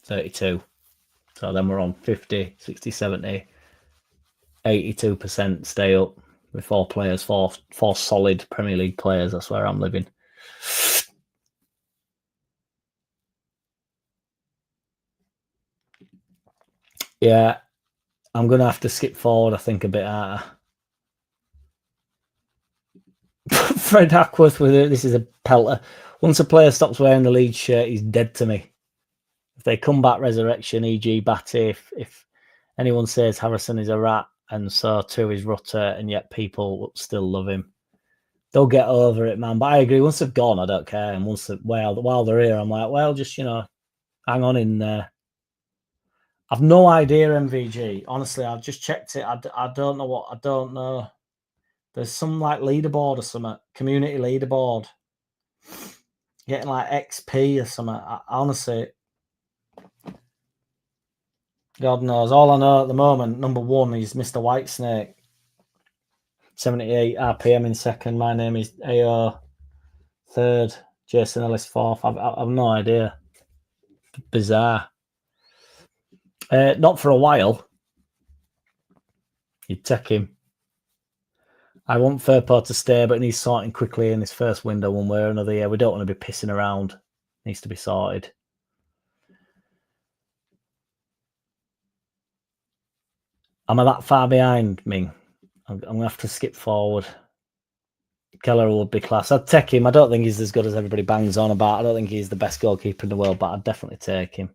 32. So then we're on 50, 60, 70, 82% stay up with 4 players, four solid Premier League players. That's where I'm living. Yeah, I'm going to have to skip forward, I think, a bit. Fred Hackworth with it. This is a pelter. Once a player stops wearing the Leeds shirt, he's dead to me. If they come back resurrection, e.g. Batty, if anyone says Harrison is a rat and so too is Rutter, and yet people still love him, they'll get over it, man. But I agree, once they've gone, I don't care. And while they're here, I'm like, well, just, hang on in there. I've no idea, MVG. Honestly, I've just checked it. I don't know I don't know. There's some like leaderboard or something, community leaderboard. Getting like XP or something. Honestly, God knows. All I know at the moment, number 1 is Mr. Whitesnake. 78 RPM in second. My name is AO third. Jason Ellis fourth. I've no idea. Bizarre. Not for a while. You'd take him. I want Firpo to stay, but he's sorting quickly in his first window one way or another. Yeah, we don't want to be pissing around. Needs to be sorted. Am I that far behind, Ming? I'm going to have to skip forward. Keller would be class. I'd take him. I don't think he's as good as everybody bangs on about. I don't think he's the best goalkeeper in the world, but I'd definitely take him.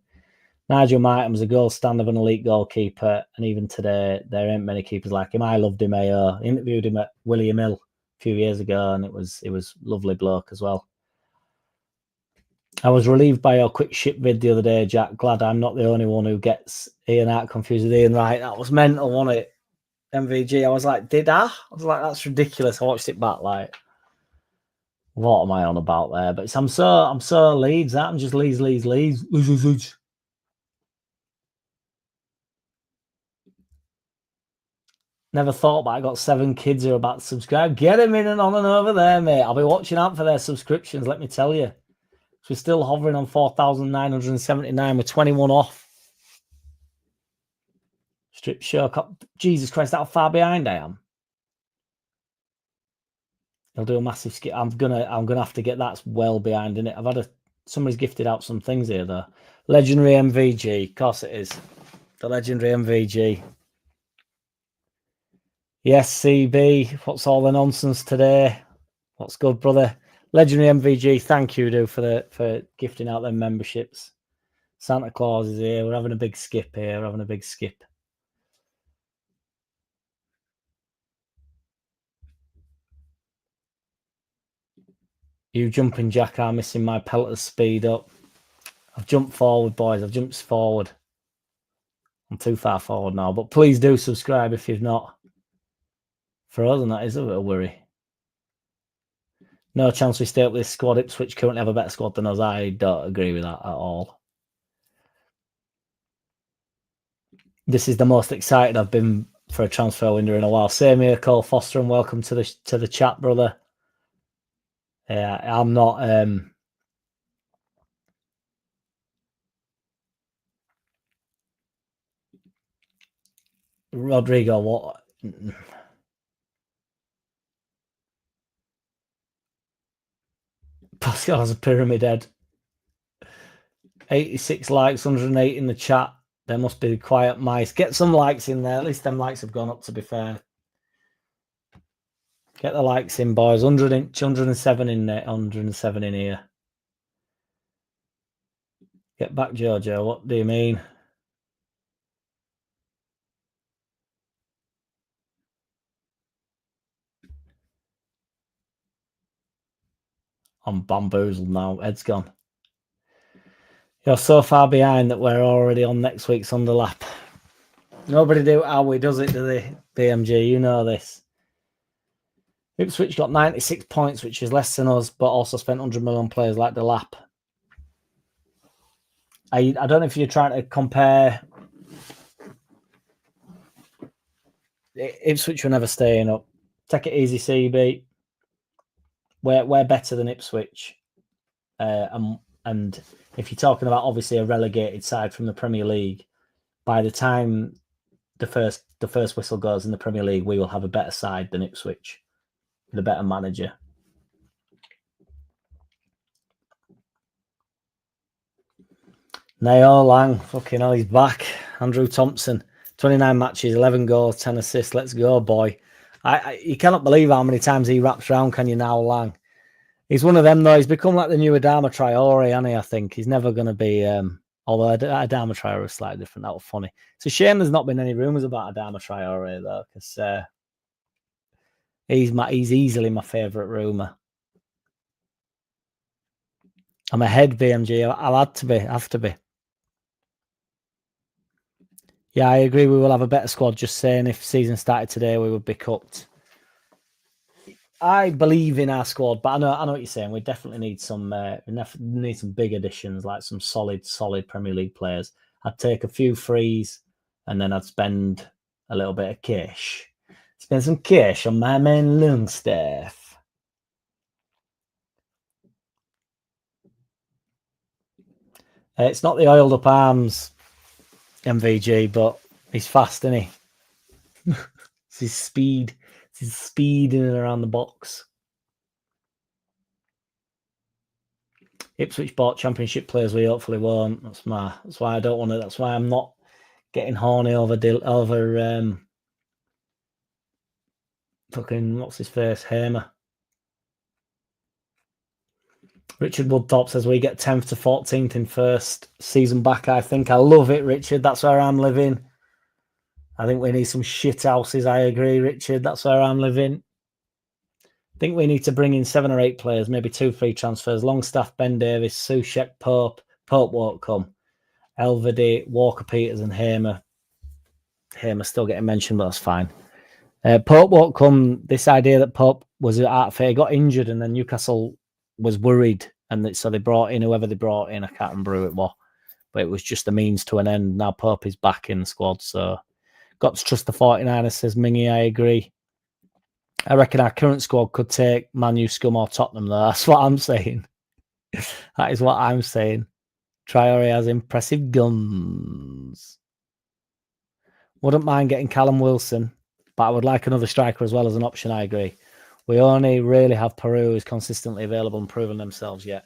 Nigel Martin's a gold standard of an elite goalkeeper, and even today, there ain't many keepers like him. I loved him. I interviewed him at William Hill a few years ago, and it was lovely bloke as well. I was relieved by your quick ship vid the other day, Jack. Glad I'm not the only one who gets Ian Hart confused with Ian Wright. That was mental, wasn't it? MVG. I was like, did I? I was like, that's ridiculous. I watched it back like, what am I on about there? But I'm so Leeds. I'm just Leeds. Never thought, but I got 7 kids who are about to subscribe. Get them in and on and over there, mate. I'll be watching out for their subscriptions, let me tell you. So we're still hovering on 4,979. We're 21 off. Strip show. Jesus Christ, how far behind I am. He'll do a massive skip. I'm gonna have to get that's well behind in it. I've had somebody's gifted out some things here though. Legendary MVG, of course it is. The legendary MVG. Yes, CB. What's all the nonsense today? What's good, brother? Legendary MVG. Thank you, dude, for gifting out them memberships. Santa Claus is here. We're having a big skip here. We're having a big skip. You jumping jack are missing my pelleters speed up. I've jumped forward, boys. I've jumped forward. I'm too far forward now. But please do subscribe if you've not. For us, and that is a bit of worry. No chance we stay up with this squad. Ipswich currently have a better squad than us. I don't agree with that at all. This is the most excited I've been for a transfer window in a while. Same here, Cole Foster, and welcome to the chat, brother. Yeah, I'm not. Rodrigo, what? Pascal's a pyramid head. 86 likes, 108 in the chat. There must be quiet mice. Get some likes in there. At least them likes have gone up, to be fair. Get the likes in, boys. 107 in there. 107 in here. Get back, Jojo. What do you mean? I'm bamboozled now. Ed's gone. You're so far behind that we're already on next week's Underlap. Nobody do how we does it, do they? BMG, you know this. Ipswich got 96 points, which is less than us, but also spent 100 million on players like the Lap. I don't know if you're trying to compare. Ipswich were never staying up. Take it easy, CB. We're better than Ipswich. And if you're talking about obviously a relegated side from the Premier League, by the time the first whistle goes in the Premier League, we will have a better side than Ipswich, with a better manager. Nayo Lang, fucking hell, he's back. Andrew Thompson, 29 matches, 11 goals, 10 assists. Let's go, boy. You cannot believe how many times he wraps around, can you now, Lang? He's one of them, though. He's become like the new Adama Traore, hasn't he, I think. He's never going to be... although Adama Traore is slightly different. That was funny. It's a shame there's not been any rumours about Adama Traore, though, because he's easily my favourite rumour. I'm ahead, BMG. I'll have to be. Yeah, I agree. We will have a better squad. Just saying, if season started today, we would be cooked. I believe in our squad, but I know what you're saying. We definitely need some big additions, like some solid Premier League players. I'd take a few frees, and then I'd spend a little bit of cash. Spend some cash on my man Longstaff. It's not the oiled up arms, MVG, but he's fast, isn't he? It's his speed. He's speeding around the box. Ipswich bought Championship players. We hopefully won't. That's why I don't want to. That's why I'm not getting horny over fucking what's his face, Hammer. Richard Woodthorpe says we get 10th to 14th in first season back. I think I love it, Richard. That's where I'm living. I think we need some shit houses. I agree, Richard. That's where I'm living. I think we need to bring in 7 or 8 players, maybe 2 free transfers. Longstaff, Ben Davis, Soucek, Pope. Pope won't come. Elvedy, Walker Peters, and Hamer. Hamer still getting mentioned, but that's fine. Pope won't come. This idea that Pope was out fair, got injured, and then Newcastle was worried, and so they brought in whoever they brought in. I can't remember who it was, but it was just a means to an end. Now Pope is back in the squad, so got to trust the 49ers, says Mingy. I agree. I reckon our current squad could take Man U, Scum, or Tottenham, though. That's what I'm saying. That is what I'm saying. Traore has impressive guns. Wouldn't mind getting Callum Wilson, but I would like another striker as well as an option. I agree. We only really have Peru who's consistently available and proven themselves yet.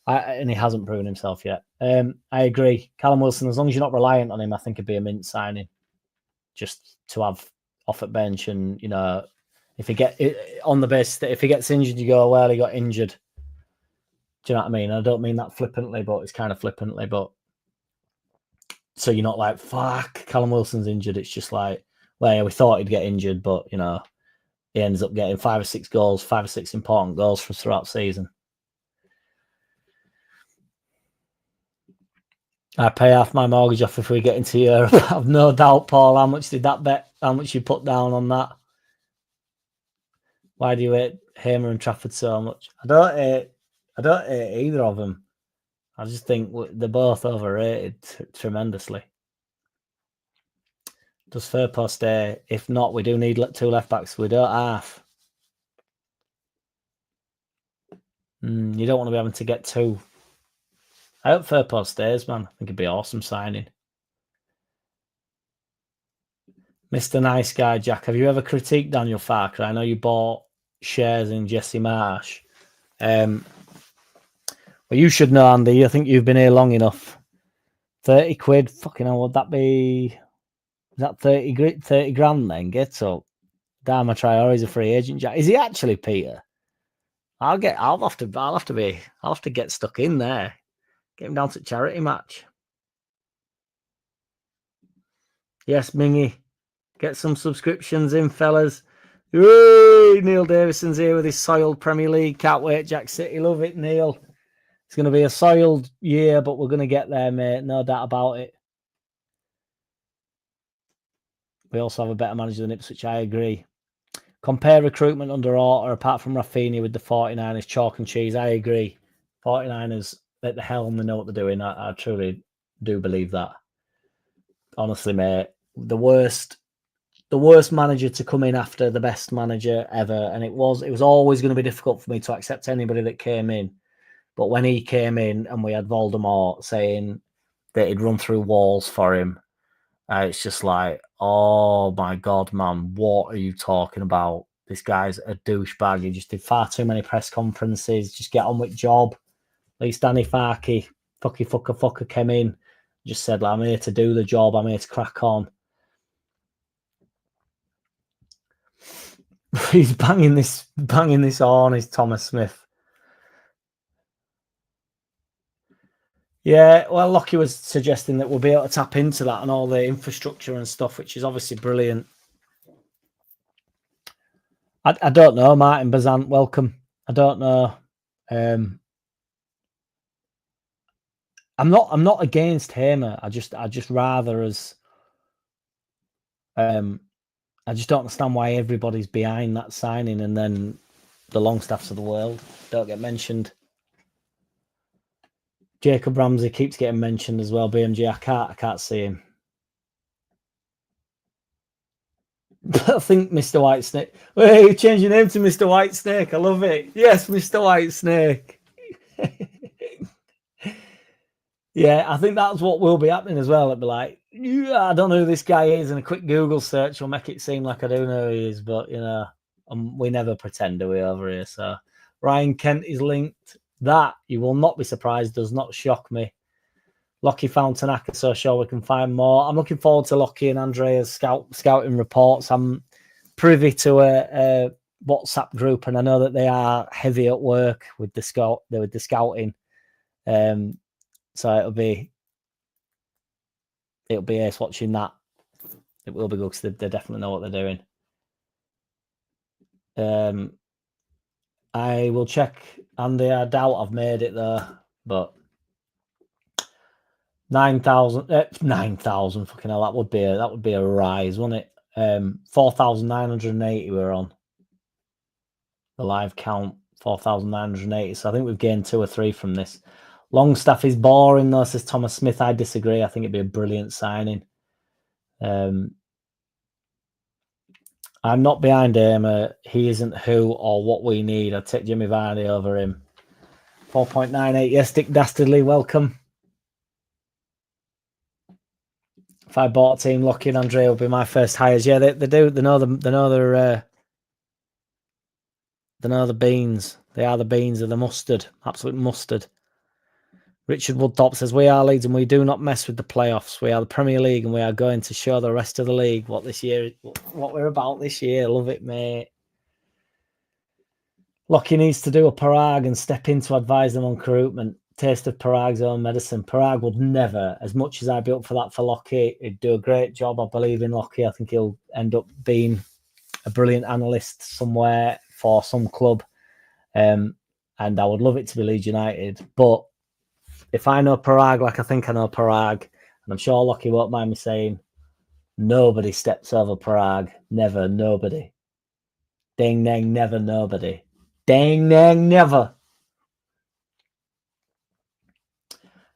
And he hasn't proven himself yet. I agree. Callum Wilson, as long as you're not reliant on him, I think it'd be a mint signing. Just to have off at bench, and if he get on the basis that if he gets injured, you go, well, he got injured. Do you know what I mean? I don't mean that flippantly, but it's kind of flippantly. But so you're not like, fuck, Callum Wilson's injured. It's just like, well, yeah, we thought he'd get injured, but he ends up getting 5 or 6 goals, 5 or 6 important goals throughout the season. I pay half my mortgage off if we get into Europe. I've no doubt, Paul. How much did that bet? How much you put down on that? Why do you hate Hamer and Trafford so much? I don't hate either of them. I just think they're both overrated tremendously. Does Firpo stay? If not, we do need 2 left backs. We don't have. You don't want to be having to get 2. I hope Firpo stays, man. I think it'd be awesome signing. Mr. Nice Guy, Jack, have you ever critiqued Daniel Farker? I know you bought shares in Jesse Marsh. Well, you should know, Andy. I think you've been here long enough. 30 quid, fucking hell, would that be... Is that 30 grand then? Get up. Dharma Traore is a free agent, Jack. Is he actually, Peter? I'll have to get stuck in there. Get him down to charity match. Yes, Mingy. Get some subscriptions in, fellas. Whee! Neil Davison's here with his soiled Premier League. Can't wait, JackCity. Love it, Neil. It's going to be a soiled year, but we're going to get there, mate. No doubt about it. We also have a better manager than Ipswich, I agree. Compare recruitment under Orta, apart from Rafinha, with the 49ers, chalk and cheese. I agree. 49ers at the helm, they know what they're doing. I truly do believe that. Honestly, mate, the worst manager to come in after the best manager ever, and it was always going to be difficult for me to accept anybody that came in. But when he came in and we had Voldemort saying that he'd run through walls for him, it's just like, oh my God, man, what are you talking about? This guy's a douchebag. He just did far too many press conferences. Just get on with job. At least Danny Farkey, fucker came in, just said, I'm here to do the job. I'm here to crack on. He's banging this on, is Thomas Smith. Yeah, well, Lockie was suggesting that we'll be able to tap into that and all the infrastructure and stuff, which is obviously brilliant. I don't know, Martin Bazant, welcome. I don't know. I'm not against Hamer. I just rather as I just don't understand why everybody's behind that signing and then the Longstaffs of the world don't get mentioned. Jacob Ramsey keeps getting mentioned as well. BMG, I can't see him. I think Mr. Whitesnake. Hey, change your name to Mr. Whitesnake. I love it. Yes, Mr. Whitesnake. Yeah, I think that's what will be happening as well. It'll be like, I don't know who this guy is, and a quick Google search will make it seem like I do know who he is, but, we never pretend, do we, over here? So Ryan Kent is linked. That, you will not be surprised, does not shock me. Lockie found Tanaka, so sure we can find more. I'm looking forward to Lockie and Andrea's scouting reports. I'm privy to a WhatsApp group, and I know that they are heavy at work with the scouting. So it'll be ace watching that. It will be good because they definitely know what they're doing. I will check, Andy. I doubt I've made it there, but 9,000, fucking hell, that would be a rise, wouldn't it? 4,980 we're on the live count, 4,980. So I think we've gained 2 or 3 from this. Longstaff is boring though, says Thomas Smith. I disagree. I think it'd be a brilliant signing. I'm not behind him. He isn't who or what we need. I'd take Jimmy Vardy over him. 4.98. Yes, Dick Dastardly, welcome. If I bought a team, Lockie and Andrea would be my first hires. Yeah, they do. They know the beans. They are the beans of the mustard. Absolute mustard. Richard Woodthorpe says, we are Leeds and we do not mess with the playoffs. We are the Premier League and we are going to show the rest of the league what we're about this year. Love it, mate. Lockie needs to do a Parag and step in to advise them on recruitment. Taste of Parag's own medicine. Parag would never, as much as I'd be up for that for Lockie, he'd do a great job. I believe in Lockie. I think he'll end up being a brilliant analyst somewhere for some club. And I would love it to be Leeds United. But if I know Parag like I think I know Parag, and I'm sure Lockie won't mind me saying, nobody steps over Parag. Never, nobody. Ding, dang, never, nobody. Dang, dang, never.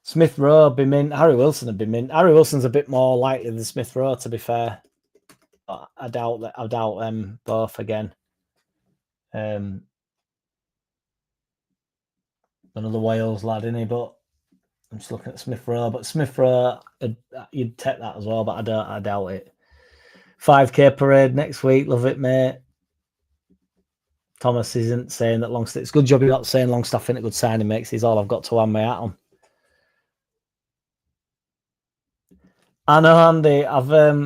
Smith Rowe be mint. Harry Wilson would be mint. Harry Wilson's a bit more likely than Smith Rowe, to be fair. I doubt them both again. Another Wales lad, isn't he? But I'm just looking at Smith Rowe. But Smith Rowe, you'd take that as well, but I doubt it. 5K parade next week. Love it, mate. Thomas isn't saying that Longstaff. It's a good job you're not saying Longstaff ain't a good signing, makes. He's all I've got to hand my hat on. I know, Andy.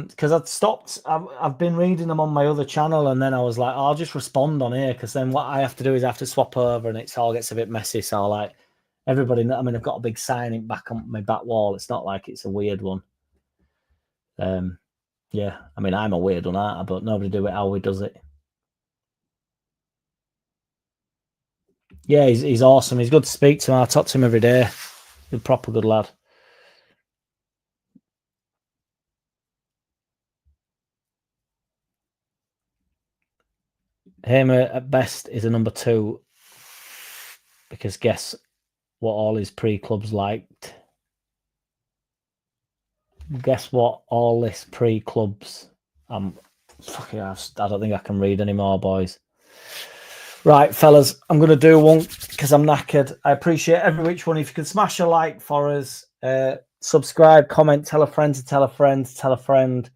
Because I'd stopped. I've been reading them on my other channel, and then I was like, I'll just respond on here because then what I have to do is I have to swap over, and it all gets a bit messy. So like everybody, I mean, I've got a big signing back on my back wall. It's not like it's a weird one. Yeah, I mean, I'm a weird one, aren't I? But nobody do it how he does it. Yeah, he's awesome. He's good to speak to him. I talk to him every day. He's a proper good lad. Hammer at best is a number 2 because guess what all his pre-clubs liked? Guess what all this pre-clubs... fucking I don't think I can read anymore, boys. Right, fellas, I'm going to do one because I'm knackered. I appreciate every which one. If you could smash a like for us, subscribe, comment, tell a friend to tell a friend to tell a friend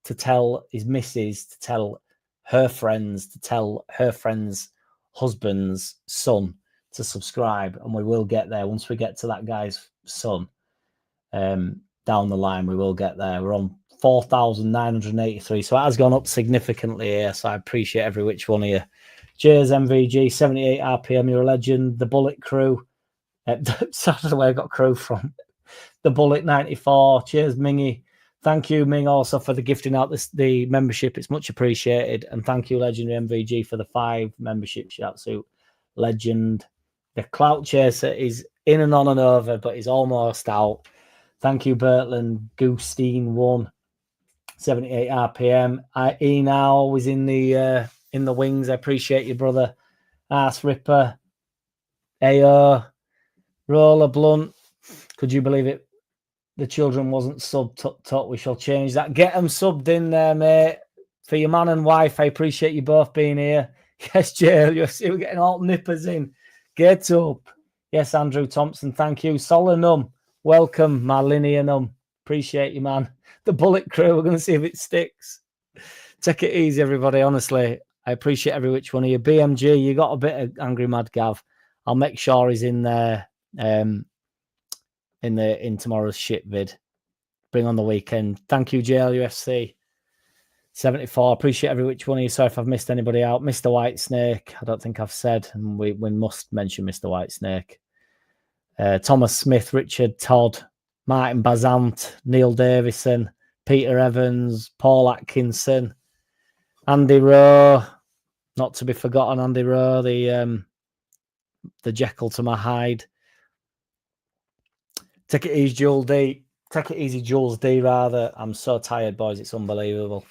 to tell his missus, to tell her friends, to tell her friend's husband's son to subscribe. And we will get there. Once we get to that guy's son, down the line, we will get there. We're on 4,983. So it has gone up significantly here. So I appreciate every which one of you. Cheers, MVG, 78 RPM, you're a legend. The Bullet Crew. That's where I got crew from. The Bullet 94. Cheers, Mingy. Thank you, Ming, also for the gifting out the membership. It's much appreciated. And thank you, Legendary MVG, for the 5 memberships. You're absolute legend. The Clout Chaser is in and on and over, but he's almost out. Thank you, Bertland. Goosteen 1. 78 RPM. E now was in the wings. I appreciate you, brother. Arse Ripper. AO. Roller Blunt. Could you believe it? The children wasn't subbed. We shall change that. Get them subbed in there, mate. For your man and wife, I appreciate you both being here. Yes, Jay, you see we're getting all nippers in. Get up. Yes, Andrew Thompson, thank you. Solanum, welcome, my linear num. Appreciate you, man. The Bullet Crew, we're going to see if it sticks. Take it easy, everybody. Honestly, I appreciate every which one of you. BMG, you got a bit of Angry Mad Gav. I'll make sure he's in there in tomorrow's shit vid. Bring on the weekend. Thank you, JLUFC 74. Appreciate every which one of you. Sorry if I've missed anybody out. Mr. Whitesnake, I don't think I've said, and we must mention Mr. Whitesnake. Thomas Smith, Richard Todd, Martin Bazant, Neil Davison, Peter Evans, Paul Atkinson, Andy Rowe, not to be forgotten, Andy Rowe, the Jekyll to my Hyde. Take it easy, Jules D. Take it easy, Jules D, rather. I'm so tired, boys. It's unbelievable.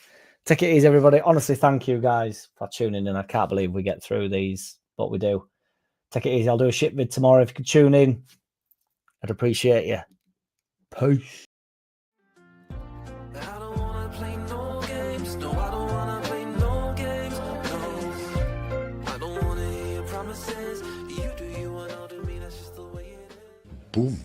Take it easy, everybody. Honestly, thank you, guys, for tuning in. I can't believe we get through these, but we do. Take it easy. I'll do a shit vid tomorrow. If you could tune in, I'd appreciate you. Peace. Boom.